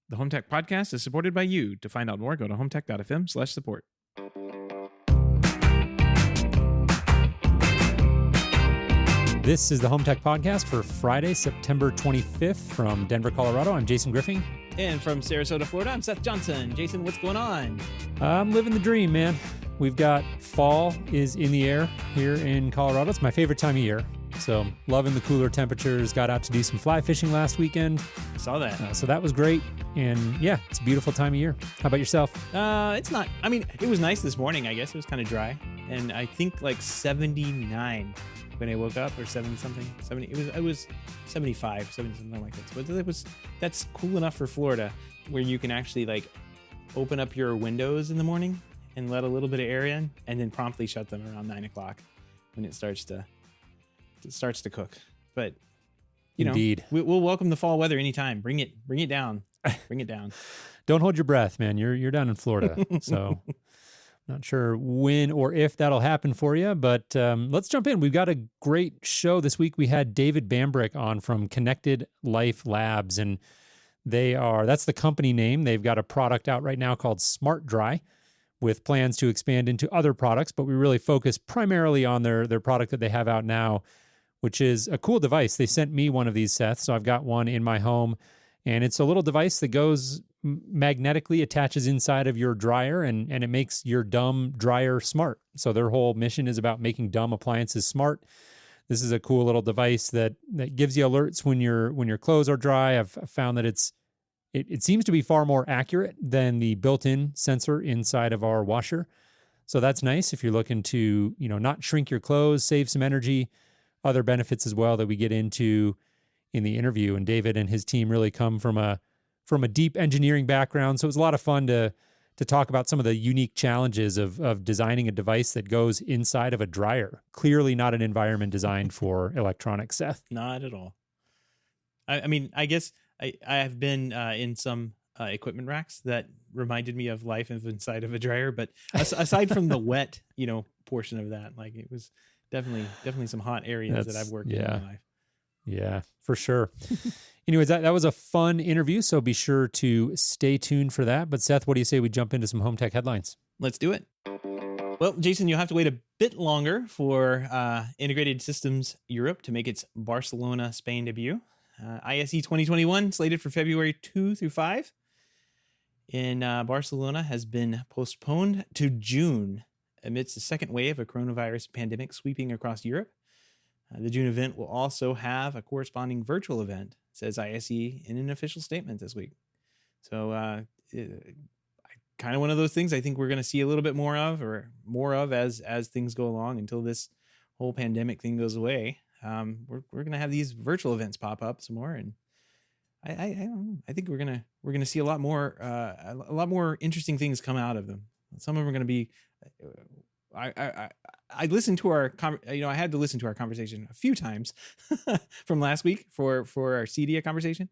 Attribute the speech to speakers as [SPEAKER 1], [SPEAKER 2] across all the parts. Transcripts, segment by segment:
[SPEAKER 1] The Home Tech Podcast is supported by you. To find out more, go to HomeTech.fm/support.
[SPEAKER 2] This is the Home Tech Podcast for Friday, September 25th from Denver, Colorado. I'm Jason Griffin.
[SPEAKER 1] And from Sarasota, Florida, I'm Seth Johnson. Jason, what's going on?
[SPEAKER 2] I'm living the dream, man. We've got fall is in the air here in Colorado. It's my favorite time of year. So loving the cooler temperatures. Got out to do some fly fishing last weekend.
[SPEAKER 1] Saw that.
[SPEAKER 2] So that was great. And yeah, it's a beautiful time of year. How about yourself?
[SPEAKER 1] It's not. I mean, it was nice this morning, I guess. It was kind of dry. And I think like 79 when I woke up, or 70-something. 70. It was 75, 70, something like that. But that's cool enough for Florida, where you can actually like open up your windows in the morning and let a little bit of air in, and then promptly shut them around 9 o'clock when it starts to cook. But you know,
[SPEAKER 2] Indeed.
[SPEAKER 1] We'll welcome the fall weather anytime. Bring it down. Bring it down.
[SPEAKER 2] Don't hold your breath, man. You're down in Florida, so not sure when or if that'll happen for you. But let's jump in. We've got a great show this week. We had David Bambrick on from Connected Life Labs, and that's the company name. They've got a product out right now called SmartDry, with plans to expand into other products, but we really focus primarily on their product that they have out now, which is a cool device. They sent me one of these, Seth, so I've got one in my home, and it's a little device that goes magnetically, attaches inside of your dryer, and it makes your dumb dryer smart. So their whole mission is about making dumb appliances smart. This is a cool little device that gives you alerts when your clothes are dry. I've found that it seems to be far more accurate than the built-in sensor inside of our washer. So that's nice if you're looking to, not shrink your clothes, save some energy. Other benefits as well that we get into in the interview. And David and his team really come from a deep engineering background. So it was a lot of fun to talk about some of the unique challenges of designing a device that goes inside of a dryer. Clearly not an environment designed for electronics, Seth.
[SPEAKER 1] Not at all. I mean, I guess I have been in some equipment racks that reminded me of life inside of a dryer, but aside from the wet, portion of that, like it was definitely some hot areas that I've worked in my life.
[SPEAKER 2] Yeah, for sure. Anyways, that was a fun interview, so be sure to stay tuned for that. But Seth, what do you say we jump into some home tech headlines? Let's do it.
[SPEAKER 1] Well, Jason, you'll have to wait a bit longer for Integrated Systems Europe to make its Barcelona, Spain debut. ISE 2021, slated for February 2 through 5 in Barcelona, has been postponed to June amidst the second wave of coronavirus pandemic sweeping across Europe. The June event will also have a corresponding virtual event, says ISE in an official statement this week. So kind of one of those things I think we're going to see a little bit more of as things go along until this whole pandemic thing goes away. We're going to have these virtual events pop up some more, and I don't know. I think we're going to see a lot more interesting things come out of them. Some of them are going to be. I listened to our I had to listen to our conversation a few times from last week for our CEDIA conversation,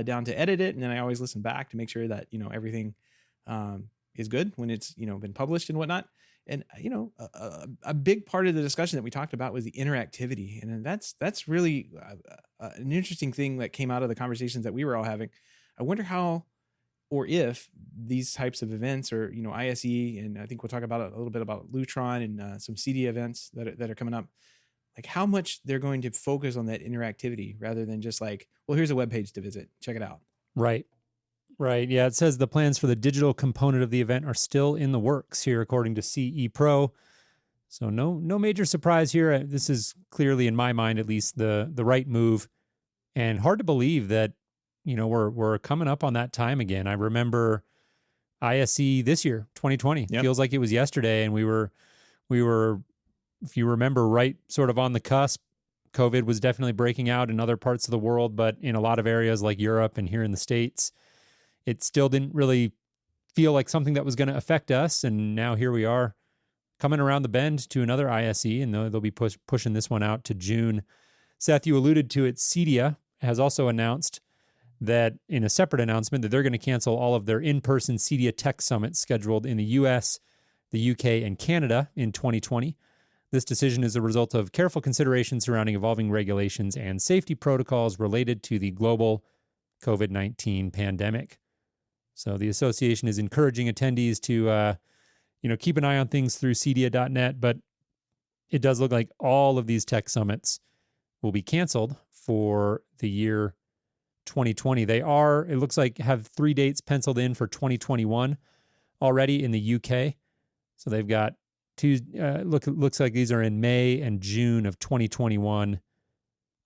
[SPEAKER 1] down to edit it, and then I always listen back to make sure that everything is good when it's been published and whatnot. And a big part of the discussion that we talked about was the interactivity, and that's really an interesting thing that came out of the conversations that we were all having. I wonder how or if these types of events, or ISE, and I think we'll talk about a little bit about Lutron and some CEDIA events that are coming up, like how much they're going to focus on that interactivity rather than just like, well, here's a webpage to visit, check it out.
[SPEAKER 2] Right. Yeah, it says the plans for the digital component of the event are still in the works here, according to CE Pro. So no major surprise here. This is clearly, in my mind at least, the right move, and hard to believe that we're coming up on that time again. I remember ISE this year, 2020. Yep. Feels like it was yesterday, and we were, if you remember, right sort of on the cusp. COVID was definitely breaking out in other parts of the world, but in a lot of areas like Europe and here in the States, it still didn't really feel like something that was going to affect us. And now here we are coming around the bend to another ISE, and they'll be pushing this one out to June. Seth, you alluded to it. CEDIA has also announced that in a separate announcement that they're going to cancel all of their in-person CEDIA tech summits scheduled in the US, the UK, and Canada in 2020. This decision is a result of careful consideration surrounding evolving regulations and safety protocols related to the global COVID-19 pandemic. So the association is encouraging attendees to, keep an eye on things through CEDIA.net, but it does look like all of these tech summits will be canceled for the year 2020. They are, it looks like, have 3 dates penciled in for 2021 already in the UK. So they've got looks like these are in May and June of 2021,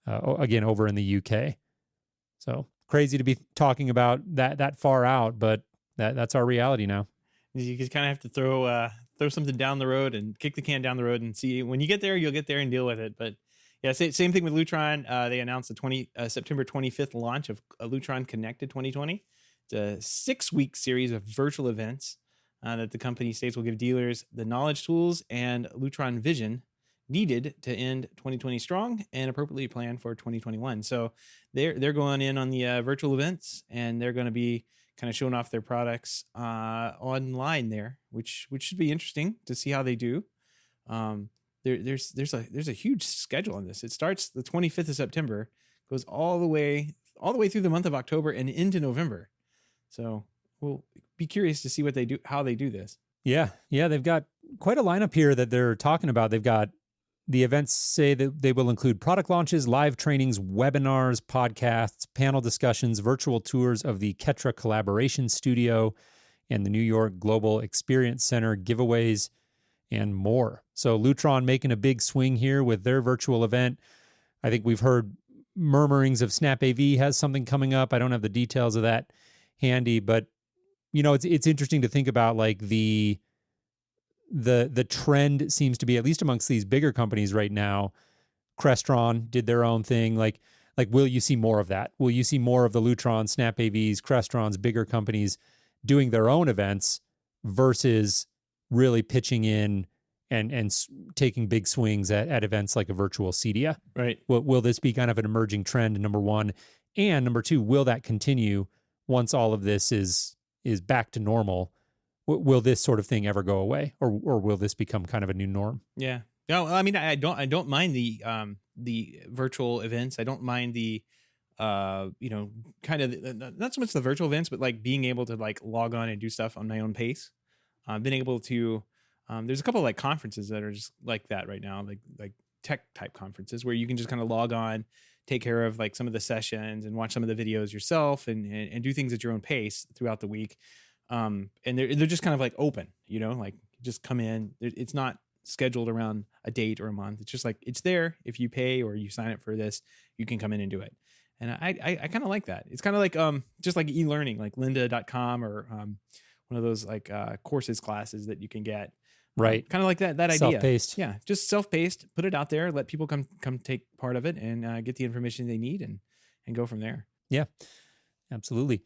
[SPEAKER 2] again, over in the UK. So crazy to be talking about that far out, but that's our reality now.
[SPEAKER 1] You just kind of have to throw something down the road and kick the can down the road and see when you get there, you'll get there and deal with it. But yeah, same thing with Lutron. They announced the September 25th launch of Lutron Connected 2020. It's a 6-week series of virtual events that the company states will give dealers the knowledge, tools, and Lutron vision needed to end 2020 strong and appropriately plan for 2021. So they're going in on the virtual events, and they're going to be kind of showing off their products online there, which should be interesting to see how they do. There's a huge schedule on this. It starts the 25th of September, goes all the way through the month of October and into November. So we'll be curious to see what they do, how they do this.
[SPEAKER 2] Yeah, they've got quite a lineup here that they're talking about. They've got the events say that they will include product launches, live trainings, webinars, podcasts, panel discussions, virtual tours of the Ketra Collaboration Studio and the New York Global Experience Center, giveaways, and more. So Lutron making a big swing here with their virtual event. I think we've heard murmurings of Snap AV has something coming up. I don't have the details of that handy, but it's interesting to think about, like, the trend seems to be, at least amongst these bigger companies right now. Crestron did their own thing. Like, will you see more of that? Will you see more of the Lutron, Snap AVs, Crestrons, bigger companies doing their own events versus really pitching in and taking big swings at events like a virtual CEDIA?
[SPEAKER 1] Right.
[SPEAKER 2] Will this be kind of an emerging trend, number one? And number two, will that continue once all of this is back to normal? Will this sort of thing ever go away, or will this become kind of a new norm?
[SPEAKER 1] Yeah. No, I mean, I don't mind the virtual events. I don't mind the kind of not so much the virtual events, but like being able to like log on and do stuff on my own pace. Been able to there's a couple of like conferences that are just like that right now, like tech type conferences where you can just kind of log on, take care of like some of the sessions and watch some of the videos yourself and do things at your own pace throughout the week. And they're just kind of like open, like just come in. It's not scheduled around a date or a month. It's just like, it's there. If you pay or you sign up for this, you can come in and do it. And I kind of like that. It's kind of like, just like e-learning, like lynda.com or, one of those like, courses, classes that you can get.
[SPEAKER 2] Right.
[SPEAKER 1] Kind of like that idea.
[SPEAKER 2] Self-paced.
[SPEAKER 1] Yeah. Just self-paced, put it out there, let people come take part of it and get the information they need and go from there.
[SPEAKER 2] Yeah, absolutely.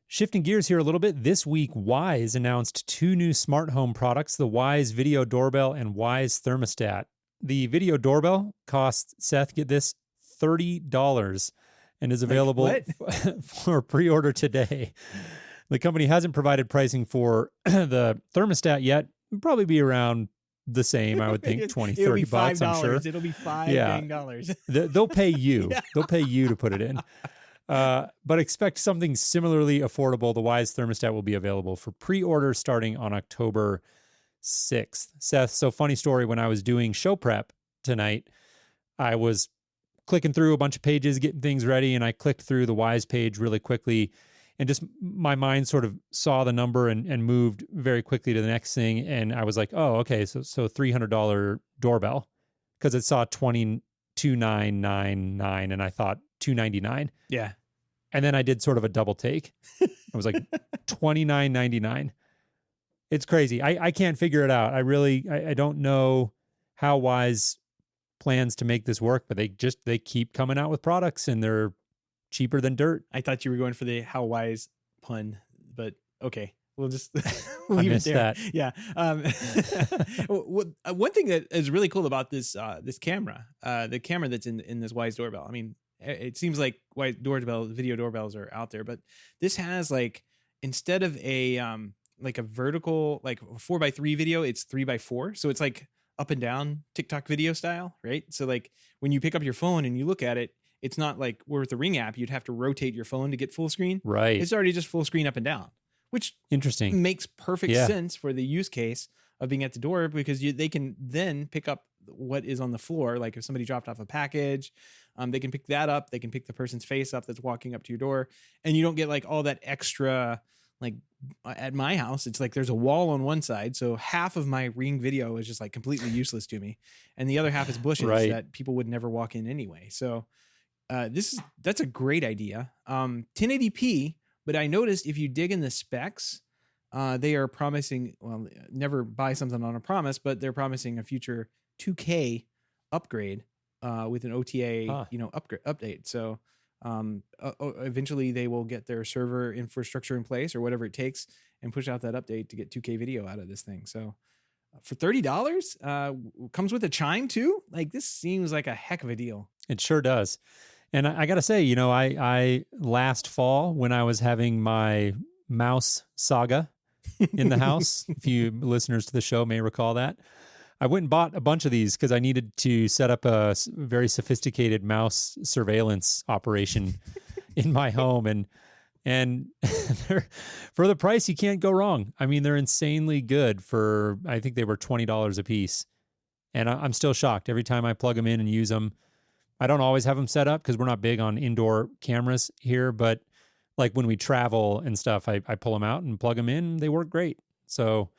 [SPEAKER 2] Shifting gears here a little bit, this week, Wyze announced 2 new smart home products, the Wyze Video Doorbell and Wyze Thermostat. The Video Doorbell costs, Seth, get this, $30 and is available for pre-order today. The company hasn't provided pricing for the thermostat yet. It'll probably be around the same, I would think, $20, $30, I'm sure.
[SPEAKER 1] It'll be $5.
[SPEAKER 2] They'll pay you.
[SPEAKER 1] Yeah.
[SPEAKER 2] They'll pay you to put it in. But expect something similarly affordable. The Wyze thermostat will be available for pre-order starting on October 6th. Seth, so funny story, when I was doing show prep tonight, I was clicking through a bunch of pages, getting things ready, and I clicked through the Wyze page really quickly, and just my mind sort of saw the number and moved very quickly to the next thing, and I was like, oh, okay, so $300 doorbell, because it saw $22,999, and I thought $299.
[SPEAKER 1] Yeah.
[SPEAKER 2] And then I did sort of a double take. I was like, $29.99. It's crazy. I can't figure it out. I don't know how Wyze plans to make this work, but they keep coming out with products and they're cheaper than dirt.
[SPEAKER 1] I thought you were going for the how wise pun, but okay. We'll just
[SPEAKER 2] I
[SPEAKER 1] leave it
[SPEAKER 2] missed
[SPEAKER 1] there.
[SPEAKER 2] that.
[SPEAKER 1] Yeah. One thing that is really cool about this camera, the camera that's in this Wyze doorbell. I mean, it seems like Wyze video doorbells are out there, but this has like, instead of a like a vertical, like 4x3 video, it's 3x4. So it's like up and down TikTok video style, right? So like when you pick up your phone and you look at it, it's not like where with the Ring app, you'd have to rotate your phone to get full screen.
[SPEAKER 2] Right.
[SPEAKER 1] It's already just full screen up and down. which
[SPEAKER 2] Interesting.
[SPEAKER 1] makes perfect
[SPEAKER 2] Yeah.
[SPEAKER 1] sense for the use case of being at the door, because they can then pick up what is on the floor. Like if somebody dropped off a package, they can pick that up. They can pick the person's face up that's walking up to your door, and you don't get like all that extra. Like at my house, it's like there's a wall on one side, so half of my Ring video is just like completely useless to me, and the other half is bushes
[SPEAKER 2] Right.
[SPEAKER 1] that people would never walk in anyway. So that's a great idea. 1080p, but I noticed if you dig in the specs, they are promising, well, never buy something on a promise, but they're promising a future 2K upgrade with an OTA, upgrade update. So eventually they will get their server infrastructure in place or whatever it takes and push out that update to get 2K video out of this thing. So for $30, comes with a chime too. Like this seems like a heck of a deal.
[SPEAKER 2] It sure does. And I got to say, I last fall when I was having my mouse saga in the house, if you listeners to the show may recall that, I went and bought a bunch of these because I needed to set up a very sophisticated mouse surveillance operation in my home. And for the price, you can't go wrong. I mean, they're insanely good for, I think they were $20 a piece. And I'm still shocked every time I plug them in and use them. I don't always have them set up because we're not big on indoor cameras here, but like when we travel and stuff, I pull them out and plug them in. They work great. So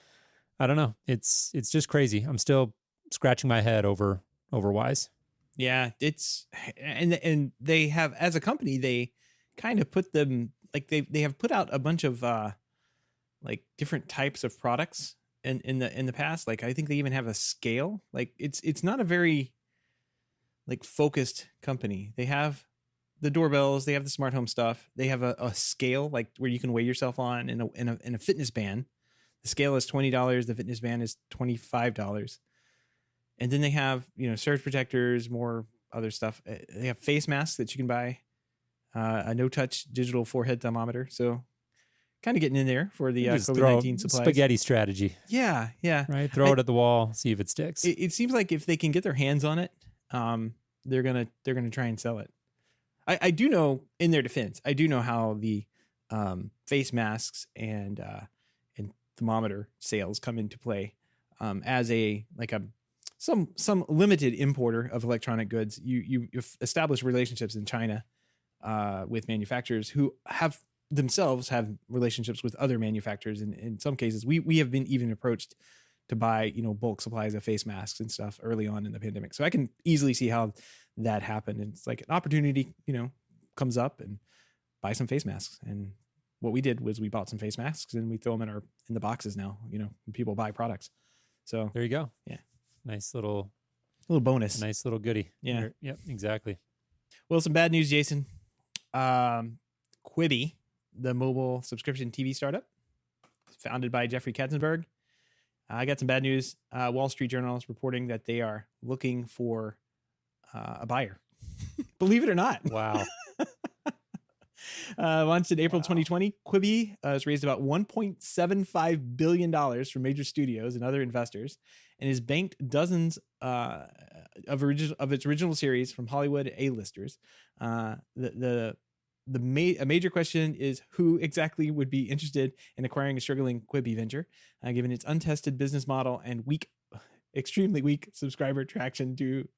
[SPEAKER 2] I don't know. It's just crazy. I'm still scratching my head over Wyze.
[SPEAKER 1] Yeah, and they have, as a company, they kind of put them like they have put out a bunch of like different types of products in the past. Like I think they even have a scale. Like it's not a very like focused company. They have the doorbells, they have the smart home stuff. They have a scale like where you can weigh yourself on in a fitness band. The scale is $20. The fitness band is $25. And then they have, surge protectors, more other stuff. They have face masks that you can buy, a no-touch digital forehead thermometer. So kind of getting in there for the COVID-19 supplies.
[SPEAKER 2] Spaghetti strategy.
[SPEAKER 1] Yeah.
[SPEAKER 2] Right? Throw it at the wall, see if it sticks.
[SPEAKER 1] It seems like if they can get their hands on it, they're gonna try and sell it. I do know, in their defense, I do know how the face masks and thermometer sales come into play. As some limited importer of electronic goods, you establish relationships in China with manufacturers who have relationships with other manufacturers. And in some cases, we have been even approached to buy, bulk supplies of face masks and stuff early on in the pandemic. So I can easily see how that happened. And it's like an opportunity, comes up, and buy some face masks. And what we did was we bought some face masks and we throw them in the boxes now, when people buy products. So
[SPEAKER 2] there you go.
[SPEAKER 1] Yeah.
[SPEAKER 2] Nice little
[SPEAKER 1] bonus.
[SPEAKER 2] Nice little goodie.
[SPEAKER 1] Yeah.
[SPEAKER 2] Yep, exactly.
[SPEAKER 1] Well, some bad news, Jason. Quibi, the mobile subscription TV startup, founded by Jeffrey Katzenberg. I got some bad news. Wall Street Journal is reporting that they are looking for a buyer. Believe it or not.
[SPEAKER 2] Wow.
[SPEAKER 1] Launched in April 2020, Quibi has raised about $1.75 billion from major studios and other investors, and has banked dozens of its original series from Hollywood A-listers. A major question is who exactly would be interested in acquiring a struggling Quibi venture, given its untested business model and extremely weak subscriber traction due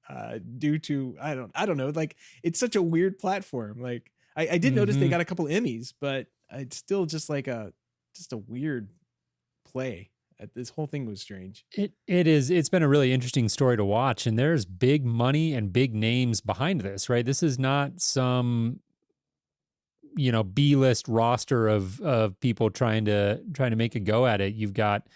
[SPEAKER 1] to I don't know, like it's such a weird platform. Like I did notice they got a couple Emmys, but it's still just like a weird play. This whole thing was strange.
[SPEAKER 2] It is. It's been a really interesting story to watch, and there's big money and big names behind this, right? This is not some B-list roster of people trying to make a go at it. You've got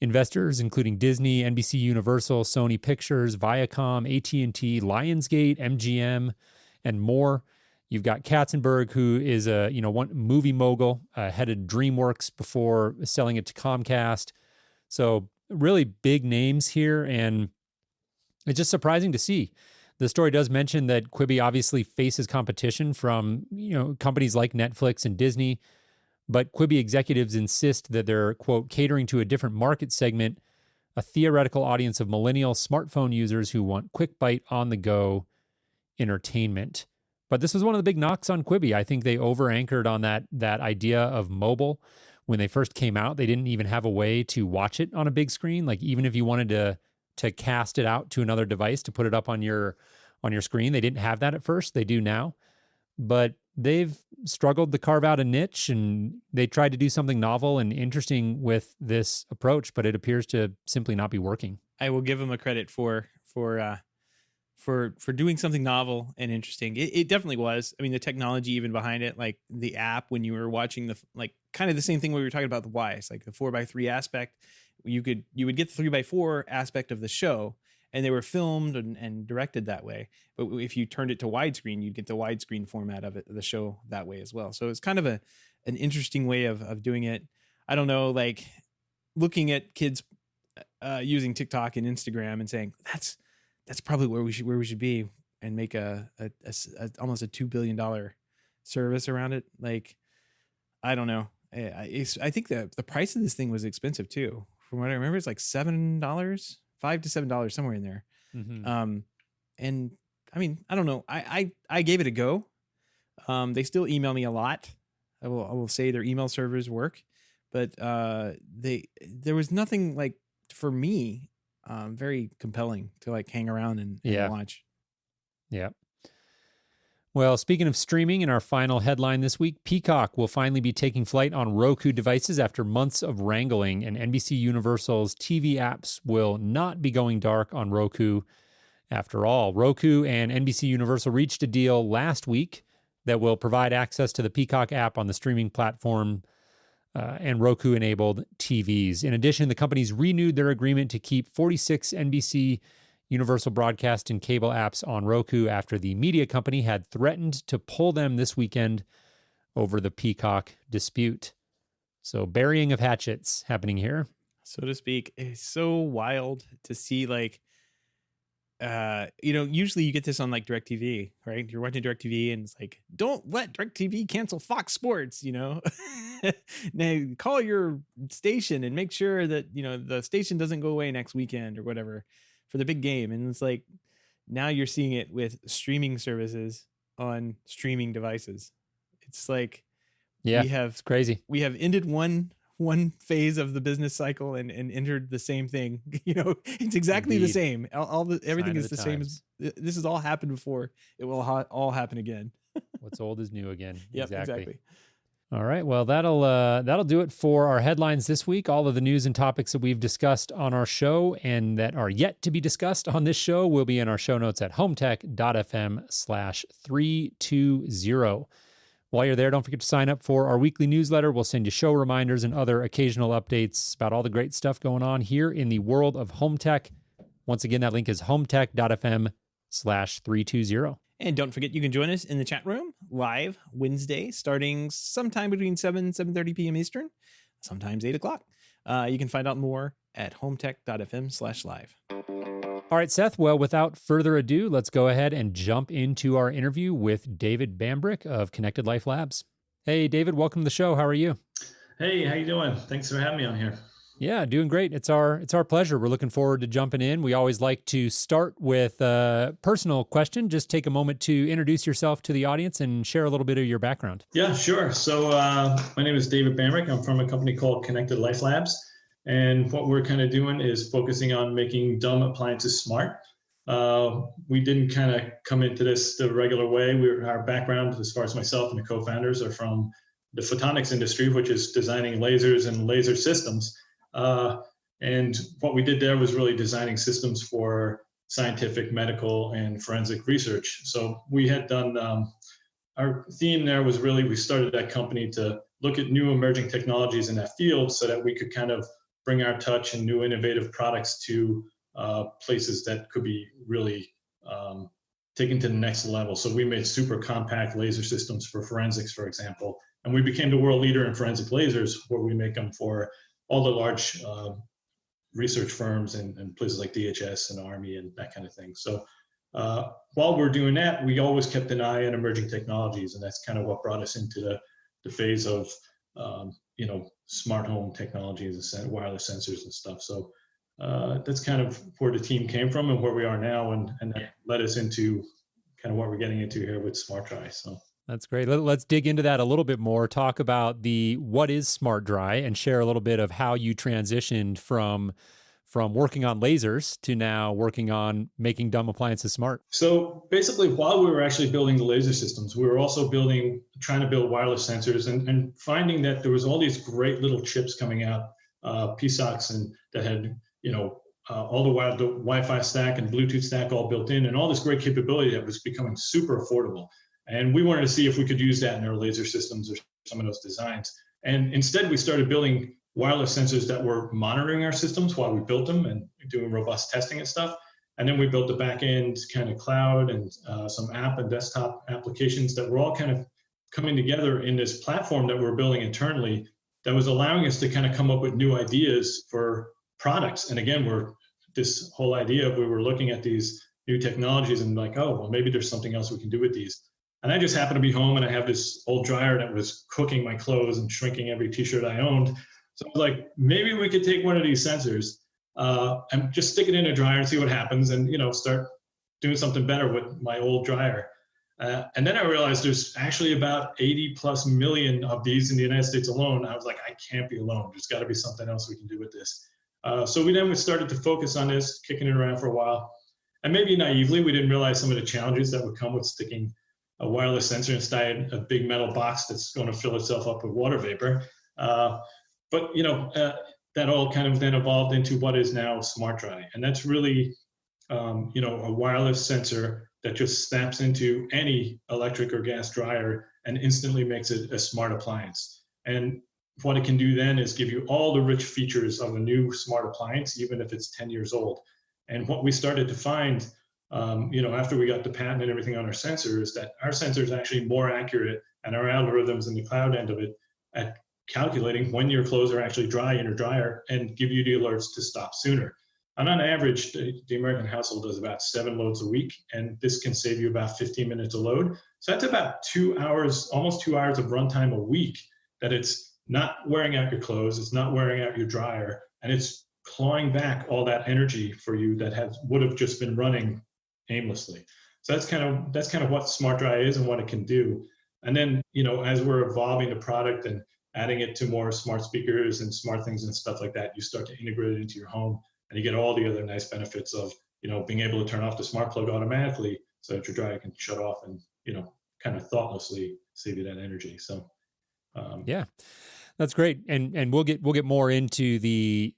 [SPEAKER 2] investors including Disney, NBC Universal, Sony Pictures, Viacom, AT&T, Lionsgate, MGM, and more. You've got Katzenberg, who is a one movie mogul, headed DreamWorks before selling it to Comcast. So really big names here, and it's just surprising to see. The story does mention that Quibi obviously faces competition from companies like Netflix and Disney, but Quibi executives insist that they're, quote, catering to a different market segment, a theoretical audience of millennial smartphone users who want quick bite on the go entertainment. But this was one of the big knocks on Quibi. I think they over-anchored on that idea of mobile, when they first came out, they didn't even have a way to watch it on a big screen. Like even if you wanted to cast it out to another device to put it up on your screen, they didn't have that at first. They do now. But they've struggled to carve out a niche, and they tried to do something novel and interesting with this approach, but it appears to simply not be working.
[SPEAKER 1] I will give them a credit for doing something novel and interesting. It definitely was. I mean, the technology even behind it, like the app when you were watching kind of the same thing we were talking about the Wyze, like the 4:3 aspect. You would get the 3:4 aspect of the show, and they were filmed and directed that way. But if you turned it to widescreen, you'd get the widescreen format of the show that way as well. So it's kind of an interesting way of doing it. I don't know, like looking at kids using TikTok and Instagram and saying that's probably where we should be, and make a almost a $2 billion service around it. Like, I don't know. I think the price of this thing was expensive too. From what I remember, it's like $7, $5 to $7, somewhere in there.
[SPEAKER 2] Mm-hmm.
[SPEAKER 1] And I mean, I don't know. I gave it a go. They still email me a lot. I will say their email servers work, but there was nothing like for me very compelling to like hang around and watch.
[SPEAKER 2] Yeah. Well, speaking of streaming, in our final headline this week, Peacock will finally be taking flight on Roku devices after months of wrangling, and NBC Universal's TV apps will not be going dark on Roku after all. Roku and NBC Universal reached a deal last week that will provide access to the Peacock app on the streaming platform and Roku-enabled TVs. In addition, the companies renewed their agreement to keep 46 NBC Universal broadcast and cable apps on Roku after the media company had threatened to pull them this weekend over the Peacock dispute. So burying of hatchets happening here,
[SPEAKER 1] so to speak. It's so wild to see, like, usually you get this on like DirecTV, right? You're watching DirecTV and it's like, don't let DirecTV cancel Fox Sports, Now call your station and make sure that, the station doesn't go away next weekend or whatever for the big game. And it's like, now you're seeing it with streaming services on streaming devices. It's like,
[SPEAKER 2] it's crazy.
[SPEAKER 1] We have ended one phase of the business cycle and entered the same thing. It's exactly the same. Everything is the same. This has all happened before. It will all happen again.
[SPEAKER 2] What's old is new again.
[SPEAKER 1] Yep, exactly.
[SPEAKER 2] All right. Well, that'll do it for our headlines this week. All of the news and topics that we've discussed on our show and that are yet to be discussed on this show will be in our show notes at HomeTech.fm/320. While you're there, don't forget to sign up for our weekly newsletter. We'll send you show reminders and other occasional updates about all the great stuff going on here in the world of home tech. Once again, that link is HomeTech.fm/320.
[SPEAKER 1] And don't forget, you can join us in the chat room live Wednesday, starting sometime between 7:30 p.m. Eastern, sometimes 8 o'clock. You can find out more at HomeTech.fm/live.
[SPEAKER 2] All right, Seth. Well, without further ado, let's go ahead and jump into our interview with David Bambrick of Connected Life Labs. Hey, David, welcome to the show. How are you?
[SPEAKER 3] Hey, how you doing? Thanks for having me on here.
[SPEAKER 2] Yeah, doing great. It's our pleasure. We're looking forward to jumping in. We always like to start with a personal question. Just take a moment to introduce yourself to the audience and share a little bit of your background.
[SPEAKER 3] Yeah, sure. So my name is David Bambrick. I'm from a company called Connected Life Labs. And what we're kind of doing is focusing on making dumb appliances smart. We didn't kind of come into this the regular way. Our background, as far as myself and the co-founders, are from the photonics industry, which is designing lasers and laser systems. And what we did there was really designing systems for scientific, medical, and forensic research. So we had done, our theme there was really, we started that company to look at new emerging technologies in that field so that we could kind of bring our touch and new innovative products to places that could be really taken to the next level. So we made super compact laser systems for forensics, for example, and we became the world leader in forensic lasers, where we make them for all the large research firms and places like DHS and Army and that kind of thing. So while we're doing that, we always kept an eye on emerging technologies, and that's kind of what brought us into the phase of smart home technologies and wireless sensors and stuff. So that's kind of where the team came from and where we are now, and that led us into kind of what we're getting into here with SmartDry. So
[SPEAKER 2] That's great. Let's dig into that a little bit more. Talk about what is SmartDry and share a little bit of how you transitioned from working on lasers to now working on making dumb appliances smart.
[SPEAKER 3] So basically, while we were actually building the laser systems, we were also trying to build wireless sensors and finding that there was all these great little chips coming out, PSOCs, and that had, all the Wi-Fi stack and Bluetooth stack all built in, and all this great capability that was becoming super affordable. And we wanted to see if we could use that in our laser systems or some of those designs. And instead, we started building wireless sensors that were monitoring our systems while we built them and doing robust testing and stuff. And then we built the back end kind of cloud and some app and desktop applications that were all kind of coming together in this platform that we're building internally that was allowing us to kind of come up with new ideas for products. And again, this whole idea of we were looking at these new technologies and like, oh, well, maybe there's something else we can do with these. And I just happened to be home and I have this old dryer that was cooking my clothes and shrinking every t-shirt I owned. So I was like, maybe we could take one of these sensors and just stick it in a dryer and see what happens and, start doing something better with my old dryer. And then I realized there's actually about 80+ million of these in the United States alone. I was like, I can't be alone. There's got to be something else we can do with this. So we started to focus on this, kicking it around for a while. And maybe naively, we didn't realize some of the challenges that would come with sticking a wireless sensor inside a big metal box that's going to fill itself up with water vapor. But that all kind of then evolved into what is now SmartDry. And that's really, a wireless sensor that just snaps into any electric or gas dryer and instantly makes it a smart appliance. And what it can do then is give you all the rich features of a new smart appliance, even if it's 10 years old. And what we started to find, after we got the patent and everything on our sensors, that our sensor is actually more accurate and our algorithms in the cloud end of it at calculating when your clothes are actually dry in your dryer and give you the alerts to stop sooner. And on average, the American household does about 7 loads a week, and this can save you about 15 minutes a load. So that's about 2 hours, almost 2 hours of runtime a week that it's not wearing out your clothes, it's not wearing out your dryer, and it's clawing back all that energy for you that would have just been running aimlessly. So that's kind of what SmartDry is and what it can do. And then, as we're evolving the product and adding it to more smart speakers and smart things and stuff like that, you start to integrate it into your home and you get all the other nice benefits of, being able to turn off the smart plug automatically so that your dryer can shut off and, kind of thoughtlessly save you that energy. So,
[SPEAKER 2] yeah, that's great. And we'll get more into the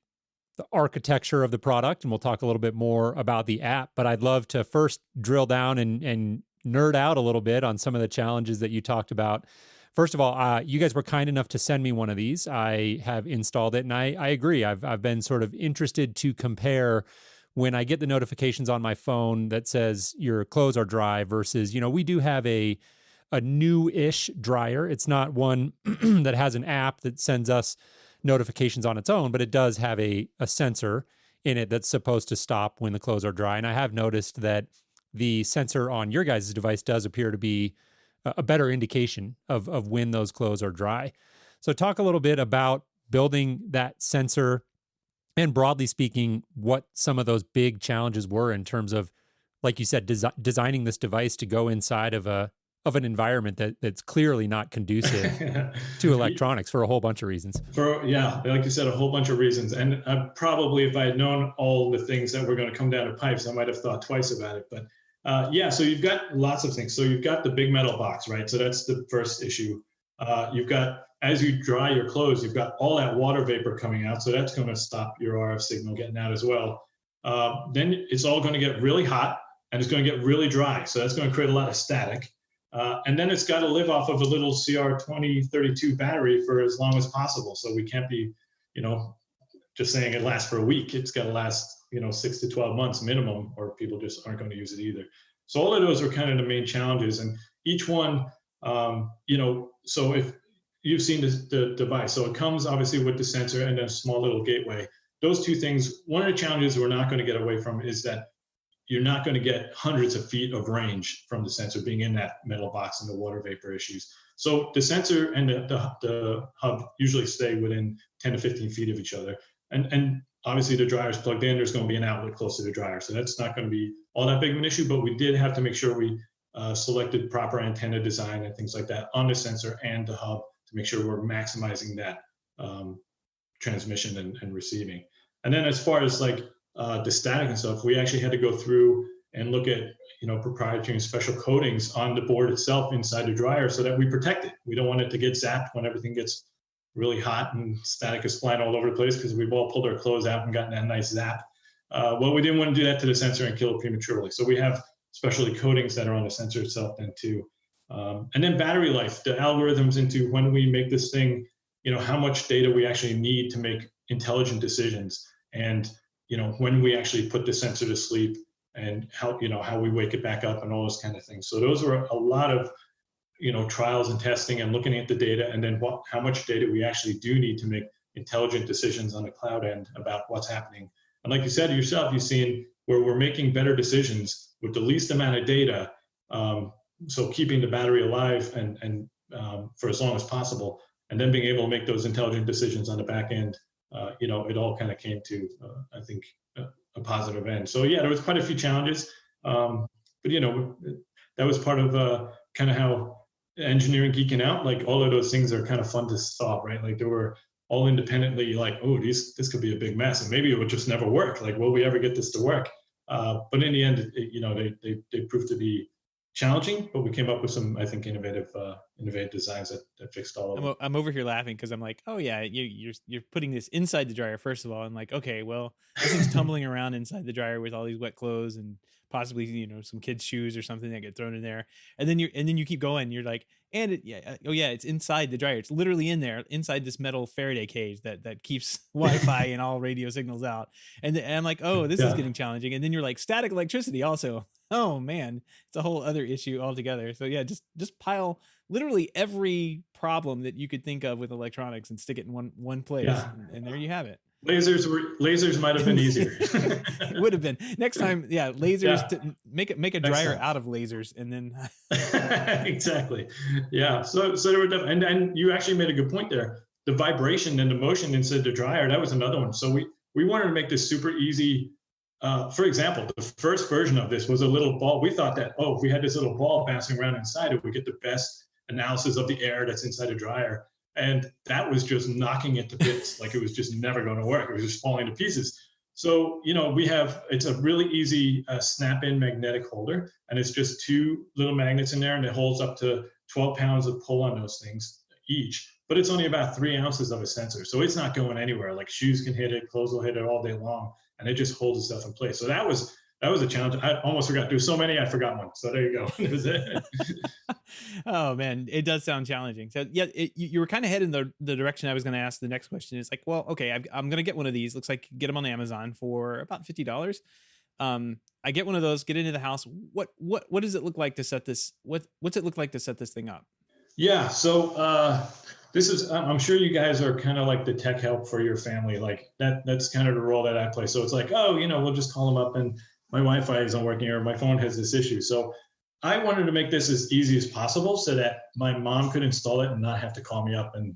[SPEAKER 2] architecture of the product, and we'll talk a little bit more about the app, but I'd love to first drill down and nerd out a little bit on some of the challenges that you talked about. First of all, you guys were kind enough to send me one of these. I have installed it, and I agree. I've been sort of interested to compare when I get the notifications on my phone that says your clothes are dry versus, we do have a new-ish dryer. It's not one that has an app that sends us notifications on its own, but it does have a sensor in it that's supposed to stop when the clothes are dry. And I have noticed that the sensor on your guys' device does appear to be a better indication of when those clothes are dry. So talk a little bit about building that sensor and, broadly speaking, what some of those big challenges were in terms of, like you said, designing this device to go inside of an environment that's clearly not conducive to electronics for a whole bunch of reasons.
[SPEAKER 3] Like you said, a whole bunch of reasons. And probably if I had known all the things that were going to come down the pipes, I might have thought twice about it. But so you've got lots of things. So you've got the big metal box, right? So that's the first issue. You've got, as you dry your clothes, you've got all that water vapor coming out. So that's going to stop your RF signal getting out as well. Then it's all going to get really hot and it's going to get really dry. So that's going to create a lot of static. And then it's got to live off of a little CR2032 battery for as long as possible. So we can't be, just saying it lasts for a week. It's got to last, 6 to 12 months minimum, or people just aren't going to use it either. So all of those are kind of the main challenges. And each one, so if you've seen the device, so it comes obviously with the sensor and a small little gateway. Those two things, one of the challenges we're not going to get away from is that you're not going to get hundreds of feet of range from the sensor being in that metal box and the water vapor issues. So the sensor and the hub usually stay within 10 to 15 feet of each other. And obviously the dryer is plugged in, there's going to be an outlet close to the dryer. So that's not going to be all that big of an issue, but we did have to make sure we selected proper antenna design and things like that on the sensor and the hub to make sure we're maximizing that transmission and receiving. And then as far as like the static and stuff, we actually had to go through and look at proprietary and special coatings on the board itself inside the dryer so that we protect it. We don't want it to get zapped when everything gets really hot and static is flying all over the place because we've all pulled our clothes out and gotten that nice zap. Well, we didn't want to do that to the sensor and kill it prematurely. So we have specialty coatings that are on the sensor itself then too. And then battery life, the algorithms into when we make this thing, how much data we actually need to make intelligent decisions, and when we actually put the sensor to sleep, and how we wake it back up and all those kind of things. So those were a lot of trials and testing and looking at the data, and then how much data we actually do need to make intelligent decisions on the cloud end about what's happening. And like you said yourself, you've seen where we're making better decisions with the least amount of data. So keeping the battery alive and for as long as possible, and then being able to make those intelligent decisions on the back end. It all kind of came to, I think, a positive end. So yeah, there was quite a few challenges, but that was part of kind of how engineering geeking out. Like all of those things are kind of fun to solve, right? Like they were all independently like, oh, this could be a big mess, and maybe it would just never work. Like, will we ever get this to work? But in the end, they proved to be challenging, but we came up with some, I think, innovative designs that fixed all of them.
[SPEAKER 1] I'm over here laughing because I'm like, oh yeah, you're putting this inside the dryer first of all, and like, okay, well, this thing's tumbling around inside the dryer with all these wet clothes and possibly some kids' shoes or something that get thrown in there, and then you keep going. You're like, it's inside the dryer. It's literally in there, inside this metal Faraday cage that keeps Wi-Fi and all radio signals out. And I'm like, oh, this is getting challenging. And then you're like, static electricity also. Oh man, it's a whole other issue altogether. So yeah, just pile literally every problem that you could think of with electronics and stick it in one place, and there you have it.
[SPEAKER 3] Lasers might have been easier.
[SPEAKER 1] It would have been next time. Yeah, lasers to make a dryer out of lasers, and then
[SPEAKER 3] exactly. Yeah. So there were and you actually made a good point there. The vibration and the motion inside the dryer, that was another one. So we wanted to make this super easy. For example, the first version of this was a little ball. We thought that, if we had this little ball bouncing around inside it, we get the best analysis of the air that's inside a dryer. And that was just knocking it to bits. Like it was just never going to work. It was just falling to pieces. So, it's a really easy snap-in magnetic holder, and it's just two little magnets in there, and it holds up to 12 pounds of pull on those things each. But it's only about 3 ounces of a sensor. So it's not going anywhere. Like shoes can hit it, clothes will hit it all day long, and it just holds itself in place. So that was a challenge. I almost forgot. There's so many, I forgot one. So there you go. That was it.
[SPEAKER 1] Oh man, it does sound challenging. So yeah, you were kind of heading the direction I was going to ask the next question. It's like, well, okay, I'm going to get one of these. Looks like you can get them on Amazon for about $50. I get one of those, get into the house. What does it look like to set this? What's it look like to set this thing up?
[SPEAKER 3] Yeah. So this is, I'm sure you guys are kind of like the tech help for your family. Like that's kind of the role that I play. So it's like, we'll just call them up and my Wi-Fi isn't working or my phone has this issue. So I wanted to make this as easy as possible so that my mom could install it and not have to call me up and,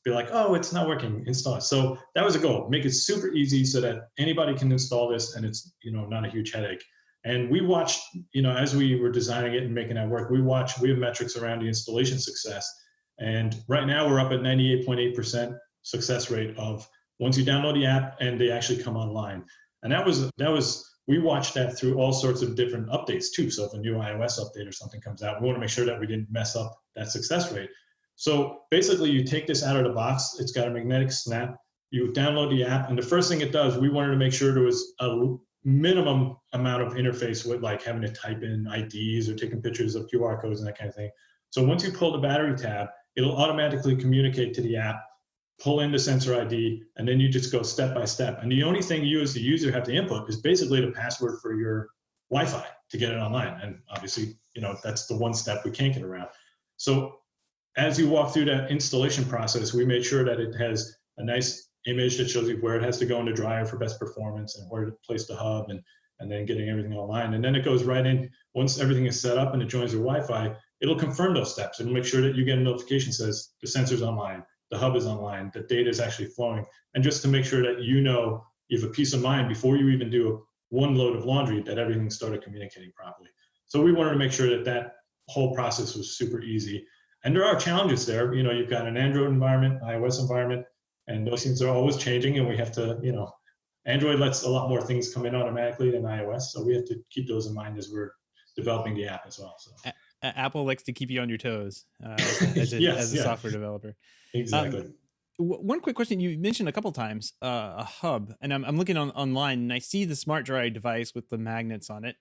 [SPEAKER 3] be like, oh, it's not working, install it. So that was a goal, make it super easy so that anybody can install this and it's, not a huge headache. And we watched, as we were designing it and making that work, we have metrics around the installation success. And right now we're up at 98.8% success rate of once you download the app and they actually come online. And that was we watched that through all sorts of different updates too. So if a new iOS update or something comes out, we want to make sure that we didn't mess up that success rate. So basically you take this out of the box, it's got a magnetic snap, you download the app, and the first thing it does, we wanted to make sure there was a minimum amount of interface with like having to type in IDs or taking pictures of QR codes and that kind of thing. So once you pull the battery tab, it'll automatically communicate to the app, pull in the sensor ID, and then you just go step by step. And the only thing you as the user have to input is basically the password for your Wi-Fi to get it online. And obviously, that's the one step we can't get around. So as you walk through that installation process, we made sure that it has a nice image that shows you where it has to go in the dryer for best performance and where to place the hub and then getting everything online. And then it goes right in. Once everything is set up and it joins your Wi-Fi, it'll confirm those steps. It'll make sure that you get a notification that says the sensor's online, the hub is online, the data is actually flowing. And just to make sure that you have a peace of mind before you even do one load of laundry that everything started communicating properly. So we wanted to make sure that that whole process was super easy. And there are challenges there. You've got an Android environment, iOS environment, and those things are always changing, and we have to, Android lets a lot more things come in automatically than iOS, so we have to keep those in mind as we're developing the app as well. So
[SPEAKER 1] Apple likes to keep you on your toes as a software developer.
[SPEAKER 3] Exactly.
[SPEAKER 1] One quick question: you mentioned a couple times a hub, and I'm looking online, and I see the SmartDry device with the magnets on it.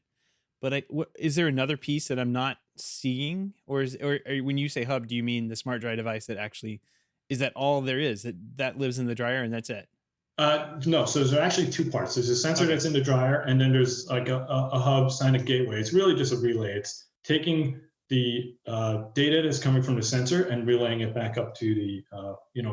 [SPEAKER 1] But is there another piece that I'm not seeing, or when you say hub, do you mean the SmartDry device that actually is that all there is that lives in the dryer and that's it?
[SPEAKER 3] No, so there's actually two parts. There's a sensor that's in the dryer, and then there's like a hub, SINIC gateway. It's really just a relay. It's taking the data that's coming from the sensor and relaying it back up to the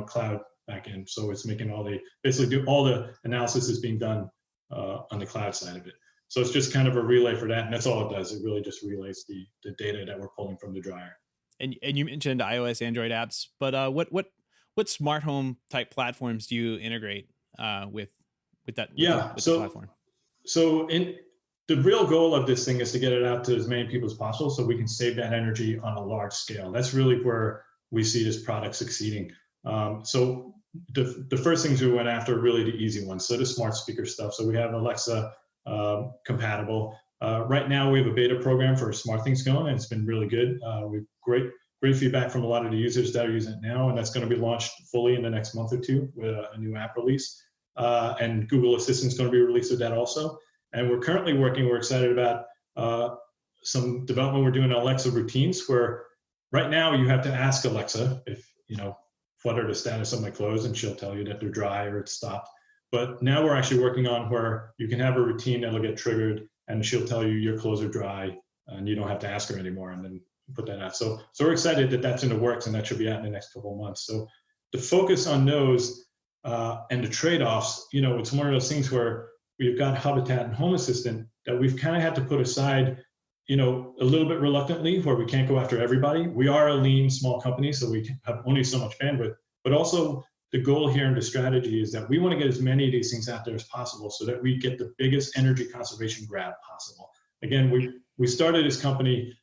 [SPEAKER 3] cloud backend. So it's making all the analysis is being done on the cloud side of it. So it's just kind of a relay for that, and that's all it does. It really just relays the data that we're pulling from the dryer. And
[SPEAKER 1] you mentioned iOS, Android apps, but what smart home type platforms do you integrate with that? The platform.
[SPEAKER 3] So the real goal of this thing is to get it out to as many people as possible, so we can save that energy on a large scale. That's really where we see this product succeeding. So the first things we went after are really the easy ones. So the smart speaker stuff. So we have Alexa compatible. Right now we have a beta program for SmartThings going, and it's been really good. We've great feedback from a lot of the users that are using it now, and that's going to be launched fully in the next month or two with a new app release. And Google Assistant is going to be released with that also. And we're currently we're excited about some development we're doing in Alexa routines, where right now you have to ask Alexa if, what are the status of my clothes, and she'll tell you that they're dry or it's stopped. But now we're actually working on where you can have a routine that'll get triggered, and she'll tell you your clothes are dry, and you don't have to ask her anymore, and then put that out. So we're excited that that's in the works, and that should be out in the next couple of months. So the focus on those and the trade-offs, it's one of those things where we've got Habitat and Home Assistant that we've kind of had to put aside, a little bit reluctantly, where we can't go after everybody. We are a lean, small company, so we have only so much bandwidth. But also the goal here and the strategy is that we want to get as many of these things out there as possible, so that we get the biggest energy conservation grab possible. Again, we started this company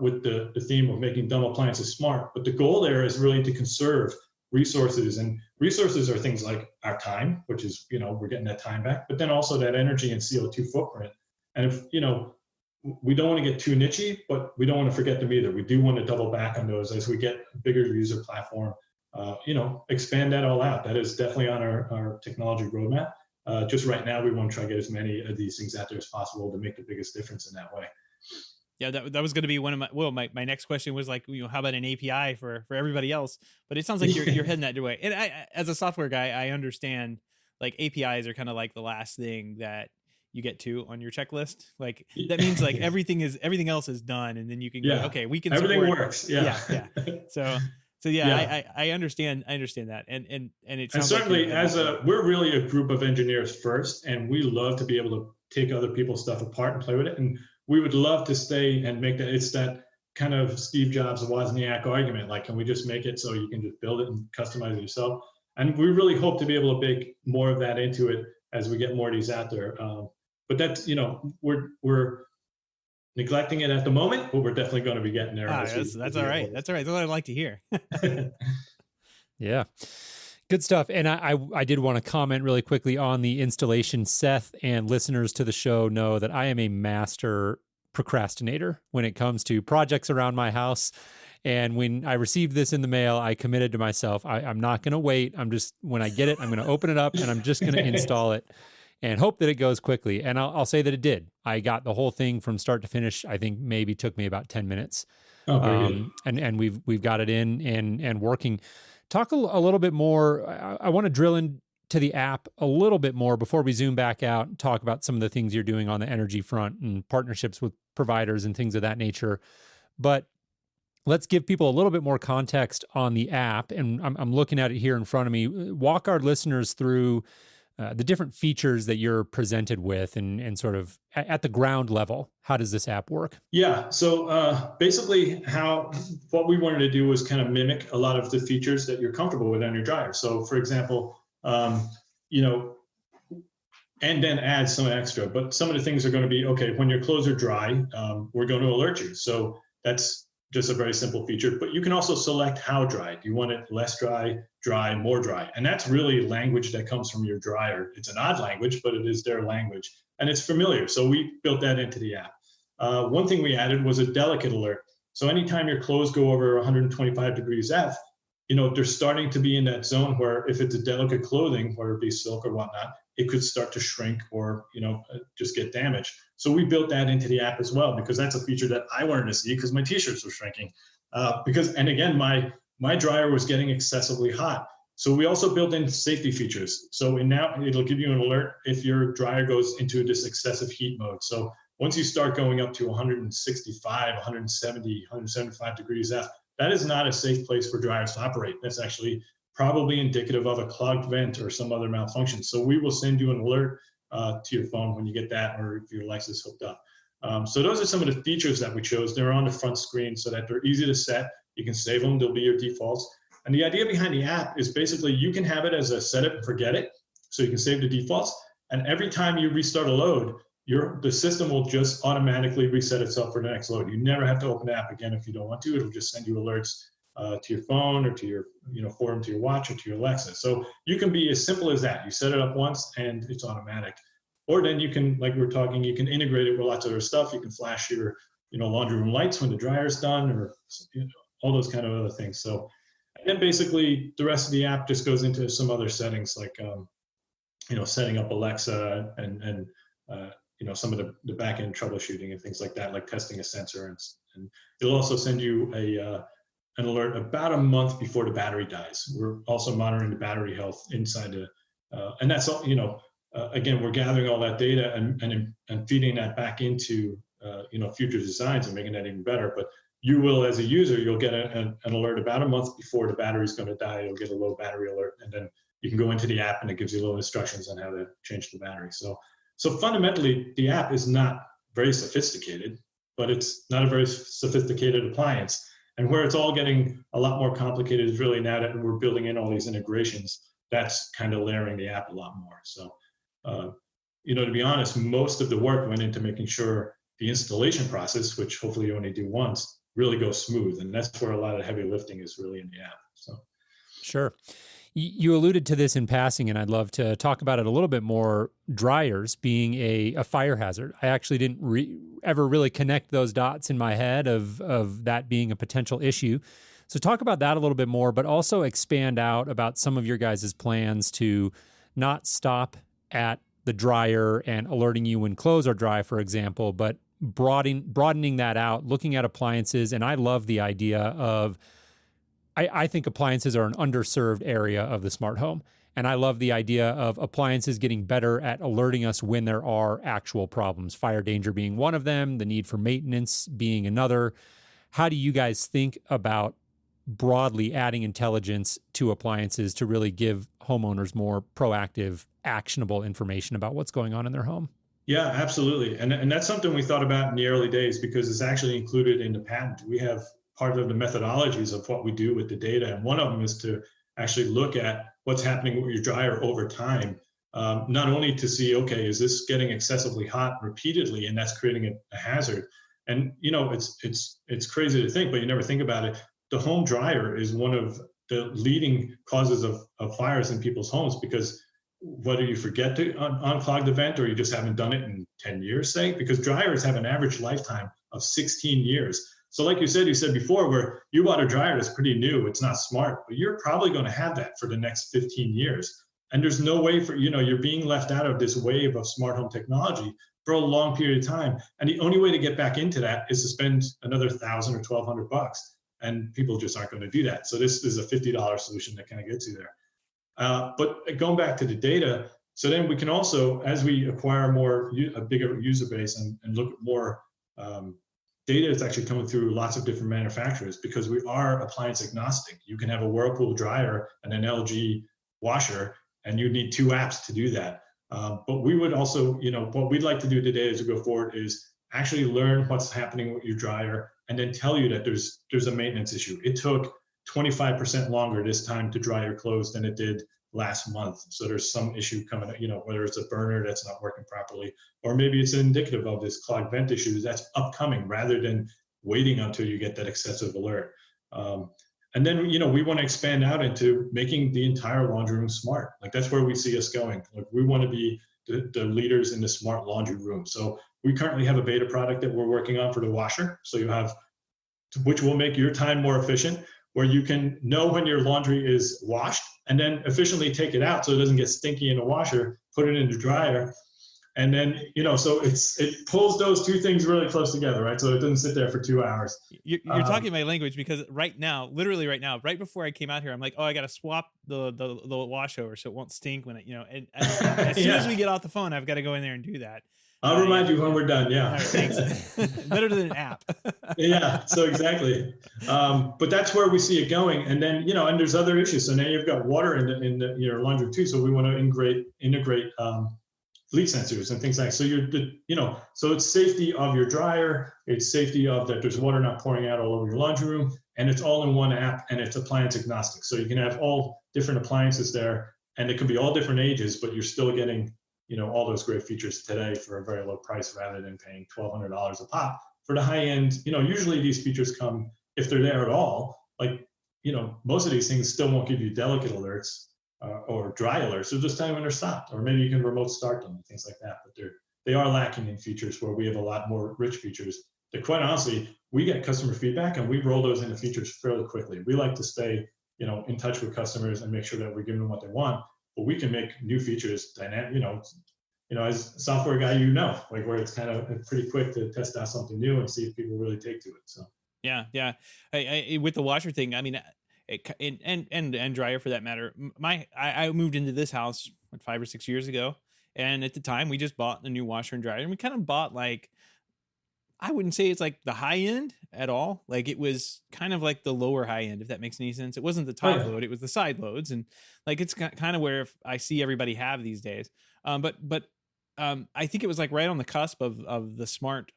[SPEAKER 3] with the theme of making dumb appliances smart, but the goal there is really to conserve resources, and resources are things like our time, which is, we're getting that time back, but then also that energy and CO2 footprint. And if, we don't want to get too nichey, but we don't want to forget them either. We do want to double back on those as we get a bigger user platform, expand that all out. That is definitely on our technology roadmap. Just right now, we want to try to get as many of these things out there as possible to make the biggest difference in that way.
[SPEAKER 1] Yeah, that was going to be one of my next question was like, how about an API for everybody else? But it sounds like you're heading that way. And I, as a software guy, I understand like APIs are kind of like the last thing that you get to on your checklist. Like that means like everything else is done, and then you can go, okay, we can
[SPEAKER 3] everything
[SPEAKER 1] support,
[SPEAKER 3] works.
[SPEAKER 1] Yeah. So I understand that, and it sounds
[SPEAKER 3] certainly
[SPEAKER 1] like
[SPEAKER 3] we're really a group of engineers first, and we love to be able to take other people's stuff apart and play with it, and we would love to stay and make that. It's that kind of Steve Jobs and Wozniak argument, like, can we just make it so you can just build it and customize it yourself? And we really hope to be able to bake more of that into it as we get more of these out there. But that's, we're neglecting it at the moment, but we're definitely going to be getting there.
[SPEAKER 1] That's all right. That's what I'd like to hear.
[SPEAKER 2] Yeah. Good stuff. And I did want to comment really quickly on the installation. Seth and listeners to the show know that I am a master procrastinator when it comes to projects around my house. And when I received this in the mail, I committed to myself, I'm not going to wait. When I get it, I'm going to open it up and I'm just going to install it and hope that it goes quickly. And I'll say that it did. I got the whole thing from start to finish. I think maybe took me about 10 minutes. And we've got it in and working. Talk a little bit more. I want to drill into the app a little bit more before we zoom back out and talk about some of the things you're doing on the energy front and partnerships with providers and things of that nature. But let's give people a little bit more context on the app. And I'm looking at it here in front of me. Walk our listeners through the different features that you're presented with and sort of at the ground level. How does this app work?
[SPEAKER 3] Yeah. So basically what we wanted to do was kind of mimic a lot of the features that you're comfortable with on your dryer. So for example, and then add some extra. But some of the things are going to be, okay, when your clothes are dry, we're going to alert you. So that's just a very simple feature. But you can also select how dry. Do you want it less dry, dry, more dry? And that's really language that comes from your dryer. It's an odd language, but it is their language. And it's familiar. So we built that into the app. One thing we added was a delicate alert. So anytime your clothes go over 125 degrees F, they're starting to be in that zone where if it's a delicate clothing, whether it be silk or whatnot, it could start to shrink or, just get damaged. So we built that into the app as well, because that's a feature that I wanted to see because my t-shirts were shrinking. And again, my dryer was getting excessively hot. So we also built in safety features. So now it'll give you an alert if your dryer goes into this excessive heat mode. So once you start going up to 165, 170, 175 degrees F, that is not a safe place for dryers to operate. That's actually probably indicative of a clogged vent or some other malfunction. So we will send you an alert to your phone when you get that, or if your Alexa is hooked up. So those are some of the features that we chose. They're on the front screen so that they're easy to set. You can save them. They'll be your defaults. And the idea behind the app is basically you can have it as a set it and forget it. So you can save the defaults. And every time you restart a load, the system will just automatically reset itself for the next load. You never have to open the app again if you don't want to. It'll just send you alerts to your phone or to your, forward to your watch or to your Alexa. So you can be as simple as that. You set it up once and it's automatic. Or then you can, like we were talking, you can integrate it with lots of other stuff. You can flash your, laundry room lights when the dryer's done, or all those kind of other things. So, and then basically the rest of the app just goes into some other settings like, setting up Alexa and some of the back-end troubleshooting and things like that, like testing a sensor. And it'll also send you an alert about a month before the battery dies. We're also monitoring the battery health inside and that's all, again, we're gathering all that data and feeding that back into, future designs and making that even better. But you will, as a user, you'll get an alert about a month before the battery's going to die. You'll get a low battery alert, and then you can go into the app and it gives you little instructions on how to change the battery. So fundamentally, the app is not very sophisticated, but it's not a very sophisticated appliance. And where it's all getting a lot more complicated is really now that we're building in all these integrations, that's kind of layering the app a lot more. So, to be honest, most of the work went into making sure the installation process, which hopefully you only do once, really goes smooth. And that's where a lot of the heavy lifting is really in the app. So,
[SPEAKER 2] sure. You alluded to this in passing, and I'd love to talk about it a little bit more. Dryers being a fire hazard. I actually didn't ever really connect those dots in my head of that being a potential issue. So talk about that a little bit more, but also expand out about some of your guys' plans to not stop at the dryer and alerting you when clothes are dry, for example, but broadening that out, looking at appliances. And I love the idea of I think appliances are an underserved area of the smart home. And I love the idea of appliances getting better at alerting us when there are actual problems, fire danger being one of them, the need for maintenance being another. How do you guys think about broadly adding intelligence to appliances to really give homeowners more proactive, actionable information about what's going on in their home?
[SPEAKER 3] Yeah, absolutely. And that's something we thought about in the early days because it's actually included in the patent. We have part of the methodologies of what we do with the data. And one of them is to actually look at what's happening with your dryer over time, not only to see, okay, is this getting excessively hot repeatedly and that's creating a hazard? And, it's crazy to think, but you never think about it. The home dryer is one of the leading causes of fires in people's homes because whether you forget to unclog the vent or you just haven't done it in 10 years, say, because dryers have an average lifetime of 16 years. So like you said before, where you bought a dryer that's pretty new, it's not smart, but you're probably going to have that for the next 15 years. And there's no way for, you're being left out of this wave of smart home technology for a long period of time. And the only way to get back into that is to spend another $1,000 or $1,200. And people just aren't going to do that. So this is a $50 solution that kind of gets you there. But going back to the data, so then we can also, as we acquire a bigger user base and look at more data that's actually coming through lots of different manufacturers because we are appliance agnostic. You can have a Whirlpool dryer and an LG washer, and you need two apps to do that. But we would also, what we'd like to do today as we go forward is actually learn what's happening with your dryer and then tell you that there's a maintenance issue. It took 25% longer this time to dry your clothes than it did last month. So there's some issue coming, whether it's a burner that's not working properly, or maybe it's indicative of this clogged vent issue that's upcoming rather than waiting until you get that excessive alert. And then, we want to expand out into making the entire laundry room smart. Like that's where we see us going. Like we want to be the leaders in the smart laundry room. So we currently have a beta product that we're working on for the washer. So you have, which will make your time more efficient, where you can know when your laundry is washed and then efficiently take it out so it doesn't get stinky in the washer, put it in the dryer. And then, so it pulls those two things really close together, right? So it doesn't sit there for 2 hours.
[SPEAKER 1] You're talking my language, because literally right now, right before I came out here, I'm like, oh, I got to swap the washover so it won't stink when and as soon as we get off the phone, I've got to go in there and do that.
[SPEAKER 3] I'll remind you when we're done. Yeah.
[SPEAKER 1] All right, thanks. Better than an app.
[SPEAKER 3] Yeah. So exactly. But that's where we see it going. And then, and there's other issues. So now you've got water in your laundry too. So we want to integrate leak sensors and things like that. So so it's safety of your dryer, it's safety of that there's water not pouring out all over your laundry room, and it's all in one app, and it's appliance agnostic. So you can have all different appliances there, and it could be all different ages, but you're still getting, all those great features today for a very low price rather than paying $1,200 a pop. For the high end, usually these features come, if they're there at all, like, most of these things still won't give you delicate alerts. Or dry alerts, so just tell you when they're stopped, or maybe you can remote start them and things like that. But they are lacking in features where we have a lot more rich features that, quite honestly, we get customer feedback and we roll those into features fairly quickly. We like to stay, in touch with customers and make sure that we're giving them what they want. But we can make new features dynamic. As a software guy, like where it's kind of pretty quick to test out something new and see if people really take to it. So
[SPEAKER 1] yeah. I with the washer thing, I mean. And dryer for that matter. I moved into this house 5 or 6 years ago, and at the time we just bought a new washer and dryer, and we kind of bought I wouldn't say it's like the high end at all. Like it was kind of like the lower high end, if that makes any sense. It wasn't the top load; it was the side loads, and like it's kind of where I see everybody have these days. But I think it was like right on the cusp of the smart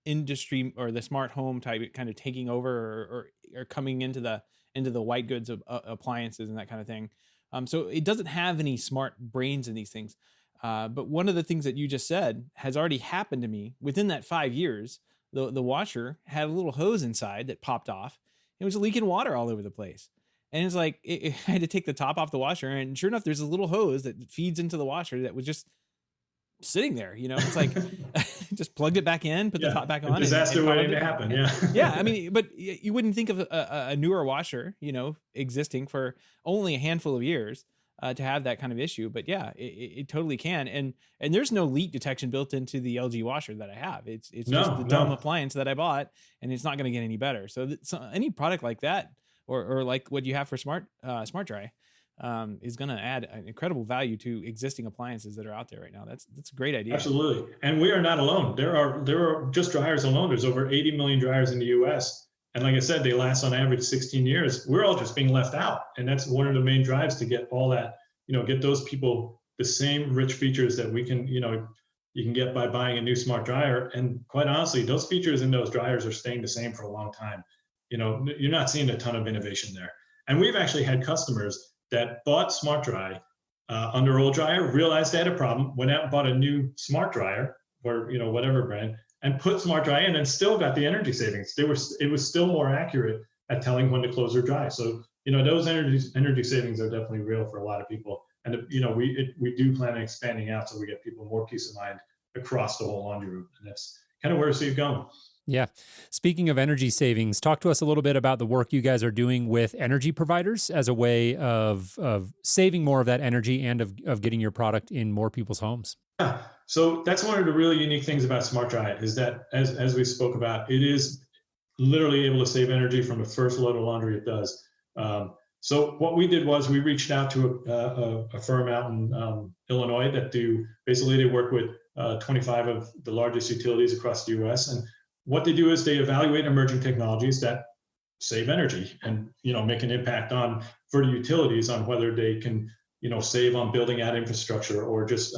[SPEAKER 1] industry or the smart home type kind of taking over or coming into the white goods of appliances and that kind of thing. So it doesn't have any smart brains in these things. But one of the things that you just said has already happened to me within that 5 years. The washer had a little hose inside that popped off. It was leaking water all over the place. And it's like, I had to take the top off the washer, and sure enough, there's a little hose that feeds into the washer that was just sitting there. It's like just plugged it back in, put the top back on.
[SPEAKER 3] A disaster waiting to happen. Yeah.
[SPEAKER 1] Yeah. I mean, but you wouldn't think of a newer washer, existing for only a handful of years to have that kind of issue. But yeah, it totally can. And there's no leak detection built into the LG washer that I have. It's just the dumb appliance that I bought, and it's not going to get any better. So any product like that, or like what you have for SmartDry, is going to add an incredible value to existing appliances that are out there right now. That's a great idea.
[SPEAKER 3] Absolutely. And we are not alone. There are just dryers alone. There's over 80 million dryers in the US. And like I said, they last on average 16 years. We're all just being left out. And that's one of the main drives to get all that, get those people the same rich features that we can, you can get by buying a new smart dryer. And quite honestly, those features in those dryers are staying the same for a long time. You're not seeing a ton of innovation there. And we've actually had customers that bought SmartDry under old dryer, realized they had a problem, went out and bought a new smart dryer or whatever brand, and put SmartDry in, and still got the energy savings. It was still more accurate at telling when to close or dry. So those energy savings are definitely real for a lot of people. And we do plan on expanding out so we get people more peace of mind across the whole laundry room, and that's kind of where we see it going.
[SPEAKER 2] Yeah. Speaking of energy savings, talk to us a little bit about the work you guys are doing with energy providers as a way of saving more of that energy and of getting your product in more people's homes.
[SPEAKER 3] Yeah. So that's one of the really unique things about SmartDry is that, as we spoke about, it is literally able to save energy from the first load of laundry it does. So what we did was we reached out to a firm out in Illinois that they work with 25 of the largest utilities across the U.S. And what they do is they evaluate emerging technologies that save energy and, make an impact for the utilities on whether they can, save on building out infrastructure or just,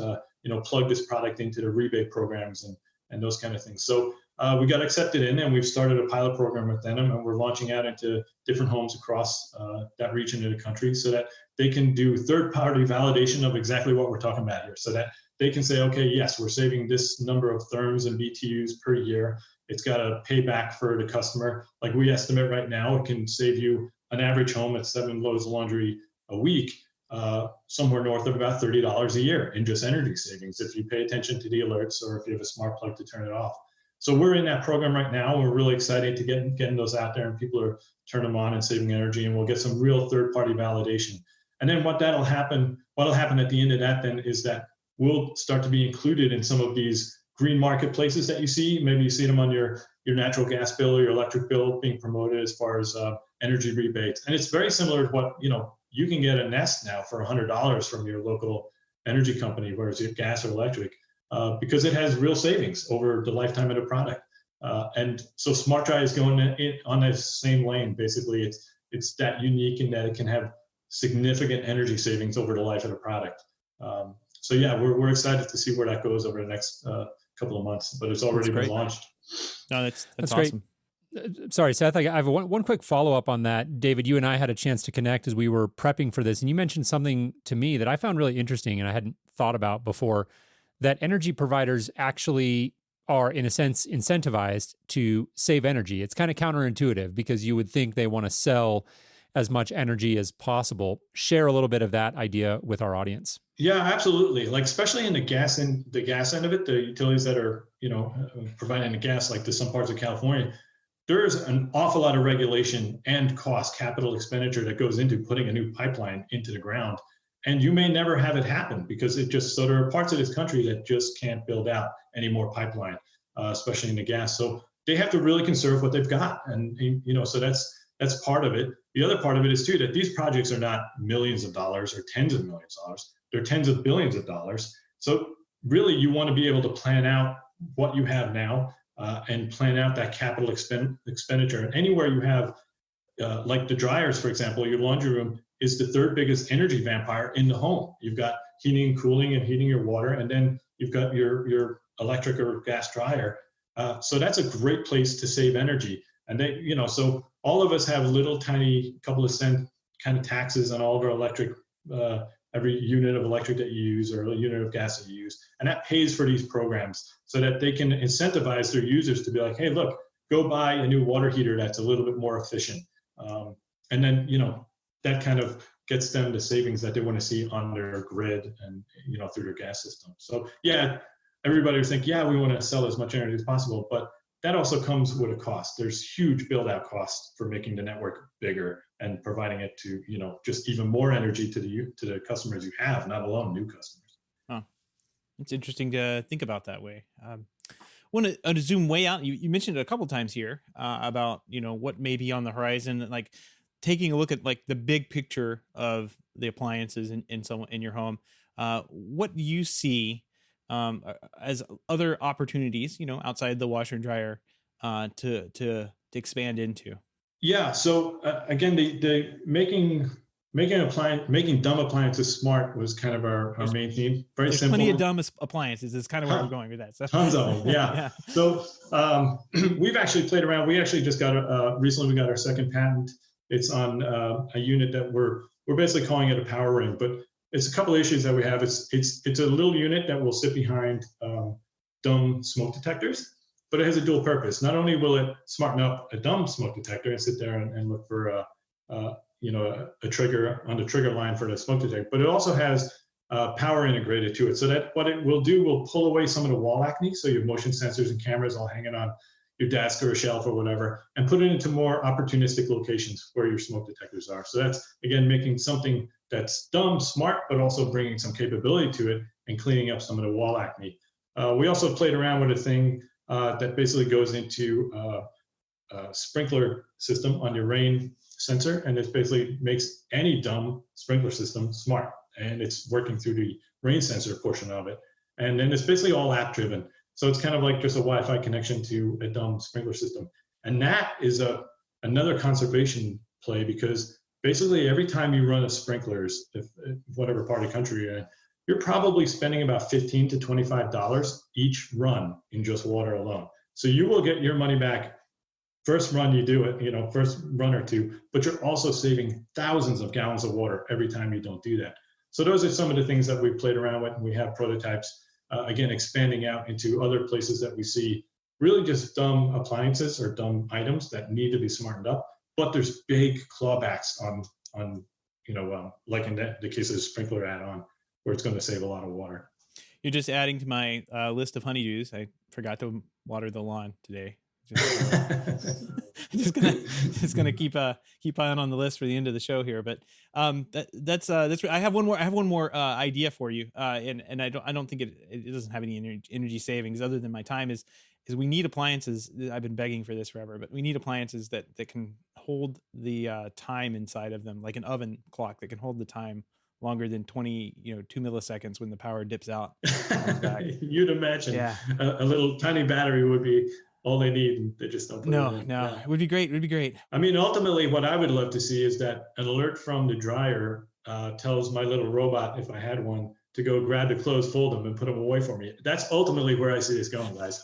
[SPEAKER 3] plug this product into the rebate programs and those kind of things. So we got accepted in, and we've started a pilot program with them, and we're launching out into different homes across that region of the country so that they can do third-party validation of exactly what we're talking about here, so that they can say, okay, yes, we're saving this number of therms and BTUs per year. It's got a payback for the customer. Like we estimate right now, it can save you an average home at 7 loads of laundry a week, somewhere north of about $30 a year in just energy savings if you pay attention to the alerts or if you have a smart plug to turn it off. So we're in that program right now. We're really excited to getting those out there, and people are turning them on and saving energy, and we'll get some real third-party validation. And then what'll happen at the end of that then is that we'll start to be included in some of these green marketplaces that you see. Maybe you see them on your natural gas bill or your electric bill being promoted as far as energy rebates. And it's very similar to what, you can get a Nest now for $100 from your local energy company, whereas your gas or electric, because it has real savings over the lifetime of the product. And so SmartDry is going on the same lane. Basically, it's that unique in that it can have significant energy savings over the life of the product. So yeah, we're excited to see where that goes over the next couple of months, but it's already been launched.
[SPEAKER 1] No, that's
[SPEAKER 2] great.
[SPEAKER 1] awesome.
[SPEAKER 2] Sorry, Seth, I have one quick follow-up on that. David, you and I had a chance to connect as we were prepping for this, and you mentioned something to me that I found really interesting and I hadn't thought about before, that energy providers actually are, in a sense, incentivized to save energy. It's kind of counterintuitive because you would think they want to sell as much energy as possible. Share a little bit of that idea with our audience.
[SPEAKER 3] Yeah, absolutely. Like especially in the gas end of it, the utilities that are, providing the gas, like to some parts of California, there's an awful lot of regulation and cost, capital expenditure that goes into putting a new pipeline into the ground. And you may never have it happen because so there are parts of this country that just can't build out any more pipeline, especially in the gas. So they have to really conserve what they've got. And, so that's part of it. The other part of it is too, that these projects are not millions of dollars or tens of millions of dollars. They're tens of billions of dollars. So really you want to be able to plan out what you have now and plan out that capital expenditure. And anywhere you have, like the dryers, for example, your laundry room is the third biggest energy vampire in the home. You've got heating and cooling and heating your water, and then you've got your electric or gas dryer. So that's a great place to save energy. And they, so all of us have little tiny couple of cent kind of taxes on all of our electric, every unit of electric that you use or a unit of gas that you use. And that pays for these programs so that they can incentivize their users to be like, hey, look, go buy a new water heater that's a little bit more efficient. And then, that kind of gets them the savings that they want to see on their grid and, through their gas system. So yeah, everybody was thinking, yeah, we want to sell as much energy as possible, but that also comes with a cost. There's huge build out costs for making the network bigger and providing it to, just even more energy to the customers you have, not alone new customers.
[SPEAKER 1] Huh. It's interesting to think about that way. I want to zoom way out. You mentioned it a couple times here about, what may be on the horizon, like taking a look at like the big picture of the appliances in your home. What do you see as other opportunities, outside the washer and dryer, to expand into?
[SPEAKER 3] Yeah. So again, the making dumb appliances smart was kind of our main theme. Very simple.
[SPEAKER 1] Plenty of dumb appliances is kind of where we're going with that. So.
[SPEAKER 3] Tons of them. Yeah. Yeah. So we've actually played around. We actually just got recently we got our second patent. It's on a unit that we're basically calling it a power ring, but it's a couple of issues that we have. It's a little unit that will sit behind dumb smoke detectors, but it has a dual purpose. Not only will it smarten up a dumb smoke detector and sit there and look for a trigger on the trigger line for the smoke detector, but it also has power integrated to it. So that what it will do will pull away some of the wall acne. So you have motion sensors and cameras all hanging on your desk or a shelf or whatever, and put it into more opportunistic locations where your smoke detectors are. So that's, again, making something that's dumb, smart, but also bringing some capability to it and cleaning up some of the wall acne. We also played around with a thing that basically goes into a sprinkler system on your rain sensor, and it basically makes any dumb sprinkler system smart, and it's working through the rain sensor portion of it. And then it's basically all app driven. So it's kind of like just a Wi-Fi connection to a dumb sprinkler system. And that is another conservation play, because basically every time you run a sprinklers, if whatever part of the country you're in, you're probably spending about $15 to $25 each run in just water alone. So you will get your money back first run you do it, first run or two, but you're also saving thousands of gallons of water every time you don't do that. So those are some of the things that we've played around with, and we have prototypes, again, expanding out into other places that we see really just dumb appliances or dumb items that need to be smartened up. But there's big clawbacks on like in the case of the sprinkler add-on, where it's going to save a lot of water.
[SPEAKER 1] You're just adding to my list of honeydews. I forgot to water the lawn today. Just gonna keep on the list for the end of the show here. But that's I have one more idea for you, and I don't think it doesn't have any energy savings other than my time. Is we need appliances. I've been begging for this forever, but we need appliances that can hold the time inside of them, like an oven clock that can hold the time longer than 2 milliseconds when the power dips out.
[SPEAKER 3] You'd imagine,
[SPEAKER 1] yeah.
[SPEAKER 3] a little tiny battery would be all they need, and they just don't put it in.
[SPEAKER 1] No, it would be great. It would be great.
[SPEAKER 3] I mean, ultimately, what I would love to see is that an alert from the dryer tells my little robot, if I had one, to go grab the clothes, fold them, and put them away for me. That's ultimately where I see this going, guys.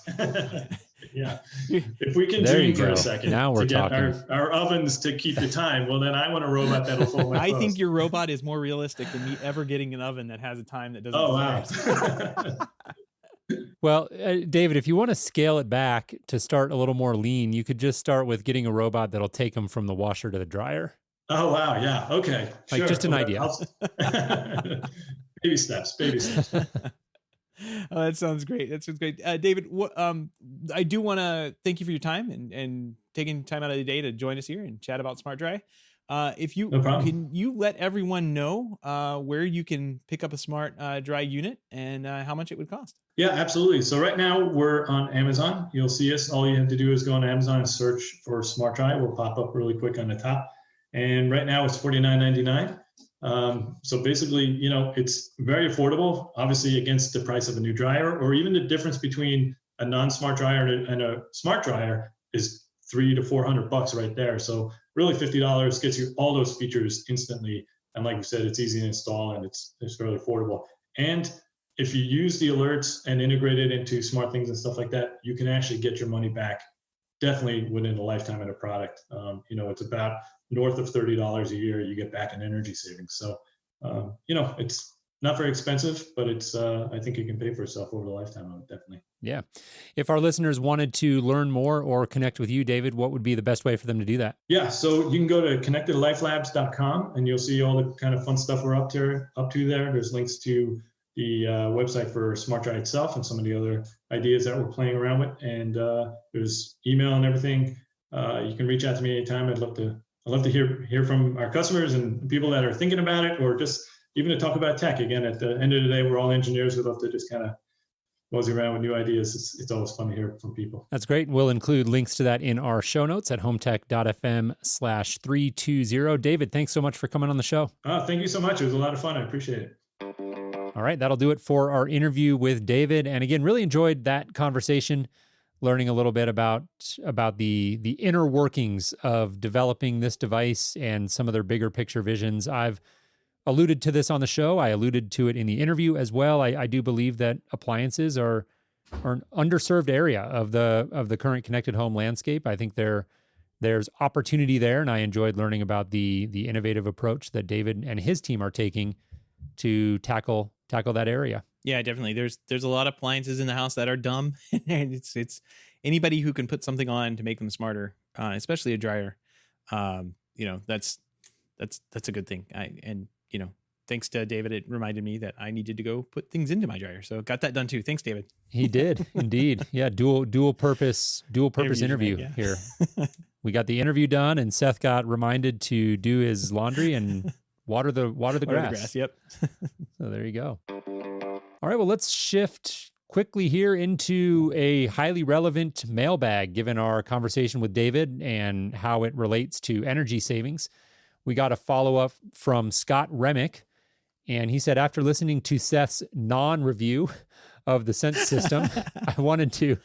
[SPEAKER 3] Yeah. If we can dream for a second
[SPEAKER 2] now we're
[SPEAKER 3] to get
[SPEAKER 2] talking.
[SPEAKER 3] our ovens to keep the time, well, then I want a robot that'll fold my clothes.
[SPEAKER 1] I think your robot is more realistic than me ever getting an oven that has a time that doesn't.
[SPEAKER 3] Oh, wow.
[SPEAKER 2] Well, David, if you want to scale it back to start a little more lean, you could just start with getting a robot that'll take them from the washer to the dryer.
[SPEAKER 3] Oh, wow. Yeah. Okay.
[SPEAKER 2] Like
[SPEAKER 3] sure.
[SPEAKER 2] just an idea.
[SPEAKER 3] Baby steps.
[SPEAKER 1] Oh, that sounds great. David, I do want to thank you for your time and taking time out of the day to join us here and chat about SmartDry. Can you let everyone know where you can pick up a SmartDry unit and how much it would cost?
[SPEAKER 3] Yeah, absolutely. So right now we're on Amazon. You'll see us. All you have to do is go on Amazon and search for SmartDry. We'll pop up really quick on the top. And right now it's $49.99. So basically, it's very affordable, obviously against the price of a new dryer, or even the difference between a non-smart dryer and a smart dryer is $300 to $400 right there. So really $50 gets you all those features instantly. And like we said, it's easy to install and it's fairly affordable. And if you use the alerts and integrate it into smart things and stuff like that, you can actually get your money back definitely within the lifetime of the product. It's about north of $30 a year you get back in energy savings. So, it's not very expensive, but it's I think it can pay for itself over the lifetime of it, definitely.
[SPEAKER 2] Yeah. If our listeners wanted to learn more or connect with you, David, what would be the best way for them to do that?
[SPEAKER 3] Yeah, so you can go to connectedlifelabs.com and you'll see all the kind of fun stuff we're up to there. There's links to the website for SmartDry itself and some of the other ideas that we're playing around with. And there's email and everything. You can reach out to me anytime. I'd love to hear from our customers and people that are thinking about it, or just even to talk about tech. Again, at the end of the day, we're all engineers. We'd love to just kind of mosey around with new ideas. It's always fun to hear from people.
[SPEAKER 2] That's great. We'll include links to that in our show notes at HomeTech.fm/320. David, thanks so much for coming on the show.
[SPEAKER 3] Thank you so much. It was a lot of fun. I appreciate it.
[SPEAKER 2] All right, that'll do it for our interview with David. And again, really enjoyed that conversation, learning a little bit about the inner workings of developing this device and some of their bigger picture visions. I've alluded to this on the show. I alluded to it in the interview as well. I do believe that appliances are an underserved area of the current connected home landscape. I think there's opportunity there, and I enjoyed learning about the innovative approach that David and his team are taking to tackle that area.
[SPEAKER 1] Yeah, definitely. There's a lot of appliances in the house that are dumb, and it's anybody who can put something on to make them smarter, especially a dryer. That's a good thing. Thanks to David, it reminded me that I needed to go put things into my dryer. So got that done too. Thanks, David.
[SPEAKER 2] He did indeed. Yeah, dual purpose interview
[SPEAKER 1] right, yeah.
[SPEAKER 2] here. We got the interview done, and Seth got reminded to do his laundry and water the grass.
[SPEAKER 1] Yep.
[SPEAKER 2] So there you go. All right, well, let's shift quickly here into a highly relevant mailbag, given our conversation with David and how it relates to energy savings. We got a follow-up from Scott Remick, and he said, after listening to Seth's non-review of the Sense system, I wanted to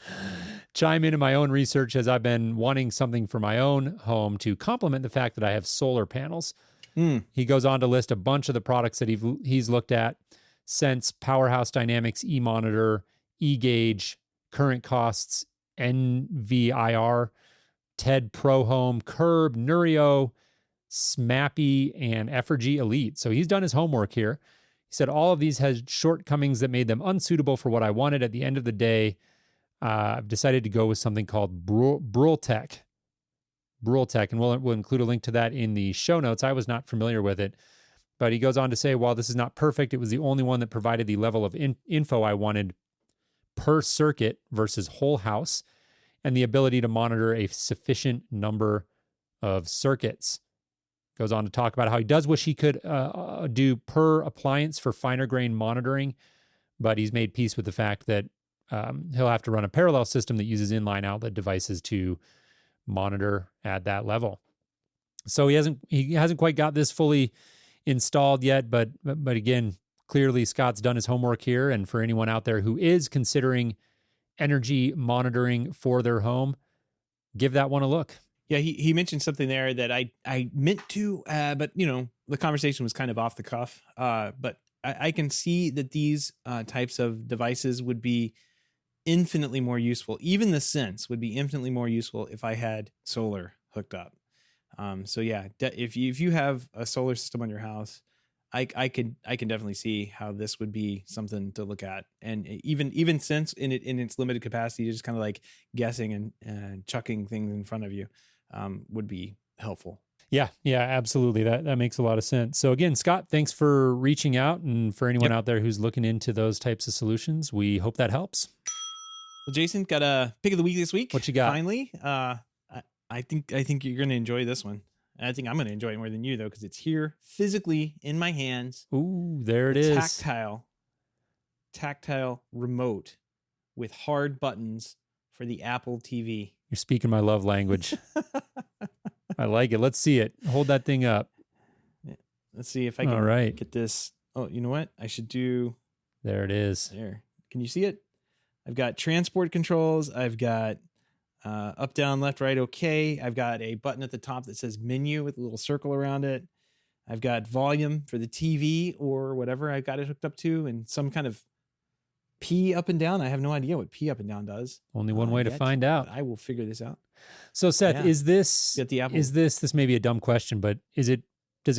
[SPEAKER 2] chime into my own research, as I've been wanting something for my own home to complement the fact that I have solar panels. He goes on to list a bunch of the products that he's looked at: Sense, Powerhouse Dynamics, eMonitor, eGauge, Current Costs, NVIR, TED Pro Home, Curb, Nurio, Smappy, and Effigy Elite. So he's done his homework here. He said all of these had shortcomings that made them unsuitable for what I wanted. At the end of the day, I've decided to go with something called Brultec. And we'll include a link to that in the show notes. I was not familiar with it. But he goes on to say, while this is not perfect, it was the only one that provided the level of info I wanted per circuit versus whole house, and the ability to monitor a sufficient number of circuits. Goes on to talk about how he does wish he could do per appliance for finer grain monitoring, but he's made peace with the fact that he'll have to run a parallel system that uses inline outlet devices to monitor at that level. So he hasn't quite got this fully installed yet, but again, clearly Scott's done his homework here. And for anyone out there who is considering energy monitoring for their home, give that one a look.
[SPEAKER 1] Yeah, he mentioned something there that I meant to, but the conversation was kind of off the cuff. But I can see that these types of devices would be infinitely more useful. Even the Sense would be infinitely more useful if I had solar hooked up. So yeah, if you have a solar system on your house, I can definitely see how this would be something to look at. And even Sense in its limited capacity, just kind of like guessing and chucking things in front of you would be helpful.
[SPEAKER 2] Yeah, absolutely. That makes a lot of sense. So again, Scott, thanks for reaching out, and for anyone out there who's looking into those types of solutions, we hope that helps.
[SPEAKER 1] Well, Jason, got a pick of the week this week.
[SPEAKER 2] What you got?
[SPEAKER 1] Finally, I think you're going to enjoy this one. And I think I'm going to enjoy it more than you, though, because it's here physically in my hands.
[SPEAKER 2] Ooh, there it is.
[SPEAKER 1] Tactile remote with hard buttons for the Apple TV.
[SPEAKER 2] You're speaking my love language. I like it. Let's see it. Hold that thing up.
[SPEAKER 1] Let's see if I can get this. Oh, you know what? I should do.
[SPEAKER 2] There it is.
[SPEAKER 1] There. Can you see it? I've got transport controls. I've got up, down, left, right, okay. I've got a button at the top that says menu with a little circle around it. I've got volume for the TV or whatever I've got it hooked up to, and some kind of P up and down. I have no idea what P up and down does.
[SPEAKER 2] Only one way to find out.
[SPEAKER 1] I will figure this out.
[SPEAKER 2] So Seth, is this may be a dumb question, but does it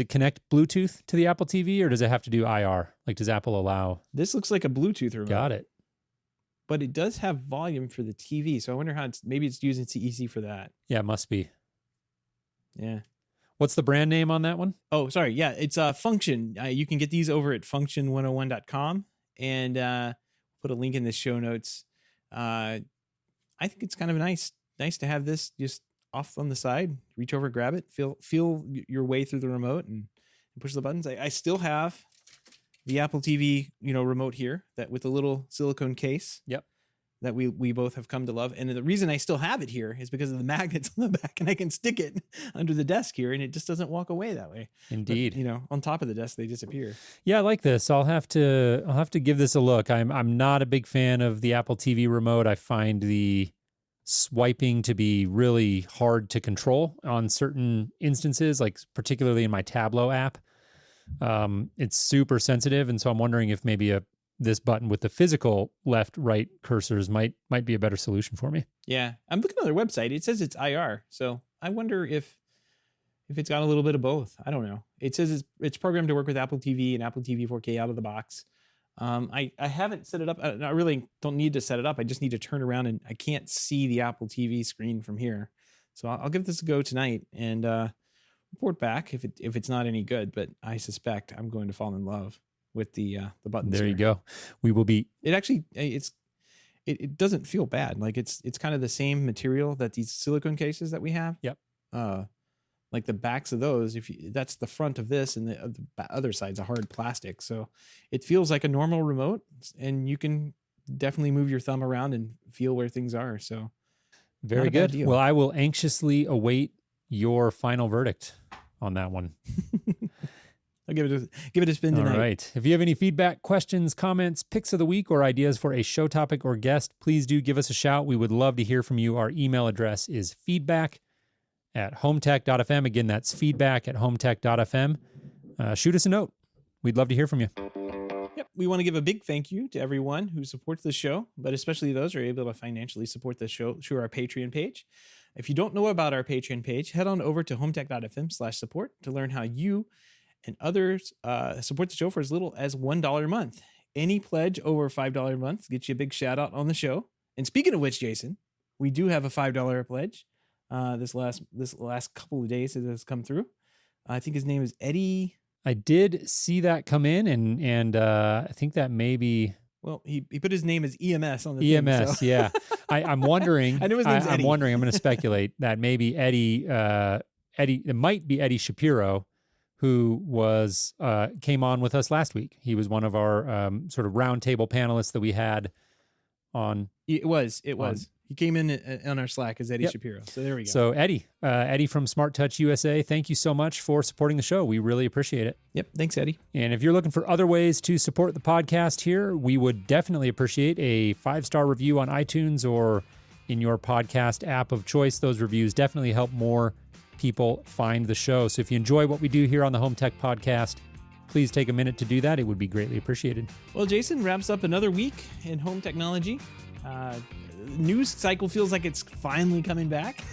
[SPEAKER 2] connect Bluetooth to the Apple TV, or does it have to do IR? Like, does Apple allow?
[SPEAKER 1] This looks like a Bluetooth remote.
[SPEAKER 2] Got it.
[SPEAKER 1] But it does have volume for the TV. So I wonder how maybe it's using CEC for that.
[SPEAKER 2] Yeah, it must be.
[SPEAKER 1] Yeah.
[SPEAKER 2] What's the brand name on that one?
[SPEAKER 1] Oh, sorry. Yeah, it's Function. You can get these over at function101.com, and put a link in the show notes. I think it's kind of nice to have this just off on the side. Reach over, grab it, feel your way through the remote, and push the buttons. I still have the Apple TV, remote here, that with a little silicone case.
[SPEAKER 2] Yep.
[SPEAKER 1] That we both have come to love. And the reason I still have it here is because of the magnets on the back, and I can stick it under the desk here, and it just doesn't walk away that way.
[SPEAKER 2] Indeed.
[SPEAKER 1] But, on top of the desk, they disappear.
[SPEAKER 2] Yeah, I like this. I'll have to give this a look. I'm not a big fan of the Apple TV remote. I find the swiping to be really hard to control on certain instances, like particularly in my Tableau app. It's super sensitive, and so I'm wondering if maybe this button with the physical left-right cursors might be a better solution for me.
[SPEAKER 1] Yeah, I'm looking on their website. It says it's IR, so I wonder if it's got a little bit of both. I don't know. It says it's programmed to work with Apple TV and Apple TV 4K out of the box. I haven't set it up. I really don't need to set it up. I just need to turn around, and I can't see the Apple TV screen from here. So I'll give this a go tonight and report back if it's not any good. But I suspect I'm going to fall in love with the buttons.
[SPEAKER 2] There you go. We will be.
[SPEAKER 1] It actually it doesn't feel bad. Like it's kind of the same material that these silicone cases that we have.
[SPEAKER 2] Yep.
[SPEAKER 1] Like the backs of those, that's the front of this, and the other side's a hard plastic. So it feels like a normal remote, and you can definitely move your thumb around and feel where things are. So
[SPEAKER 2] very good. Well, I will anxiously await your final verdict on that one.
[SPEAKER 1] I'll give it a spin tonight.
[SPEAKER 2] All right. If you have any feedback, questions, comments, picks of the week, or ideas for a show topic or guest, please do give us a shout. We would love to hear from you. Our email address is feedback@HomeTech.fm. Again, that's feedback@HomeTech.fm. Shoot us a note. We'd love to hear from you.
[SPEAKER 1] Yep. We want to give a big thank you to everyone who supports the show, but especially those who are able to financially support the show through our Patreon page. If you don't know about our Patreon page, head on over to HomeTech.fm/support to learn how you and others support the show for as little as $1 a month. Any pledge over $5 a month gets you a big shout out on the show. And speaking of which, Jason, we do have a $5 pledge. This last couple of days it has come through. I think his name is Eddie.
[SPEAKER 2] I did see that come in, and I think that maybe.
[SPEAKER 1] Well, he put his name as EMS on the
[SPEAKER 2] EMS,
[SPEAKER 1] thing, so.
[SPEAKER 2] yeah. I'm wondering.
[SPEAKER 1] I know his name's Eddie.
[SPEAKER 2] I'm wondering. I'm going to speculate that maybe Eddie. It might be Eddie Shapiro, who came on with us last week. He was one of our sort of roundtable panelists that we had on.
[SPEAKER 1] It was. He came in on our Slack as Eddie Shapiro. So there we go.
[SPEAKER 2] So Eddie from Smart Touch USA, thank you so much for supporting the show. We really appreciate it.
[SPEAKER 1] Yep. Thanks, Eddie.
[SPEAKER 2] And if you're looking for other ways to support the podcast here, we would definitely appreciate a 5-star review on iTunes or in your podcast app of choice. Those reviews definitely help more people find the show. So if you enjoy what we do here on the Home Tech Podcast, please take a minute to do that. It would be greatly appreciated.
[SPEAKER 1] Well, Jason, wraps up another week in home technology. News cycle feels like it's finally coming back.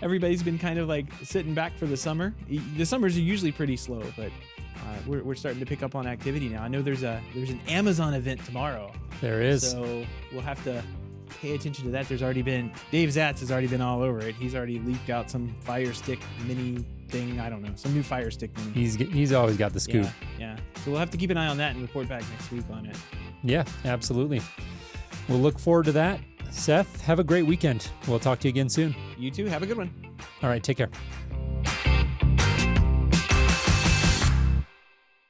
[SPEAKER 1] Everybody's been kind of like sitting back for the summer. The summers are usually pretty slow, but we're starting to pick up on activity now. I know there's an Amazon event tomorrow.
[SPEAKER 2] There is.
[SPEAKER 1] So we'll have to pay attention to that. There's already been, Dave Zatz has already been all over it. He's already leaked out some Fire Stick mini thing. I don't know, some new Fire Stick mini.
[SPEAKER 2] He's always got the scoop.
[SPEAKER 1] Yeah. So we'll have to keep an eye on that and report back next week on it.
[SPEAKER 2] Yeah, absolutely. We'll look forward to that. Seth, have a great weekend. We'll talk to you again soon.
[SPEAKER 1] You too. Have a good one.
[SPEAKER 2] All right, take care.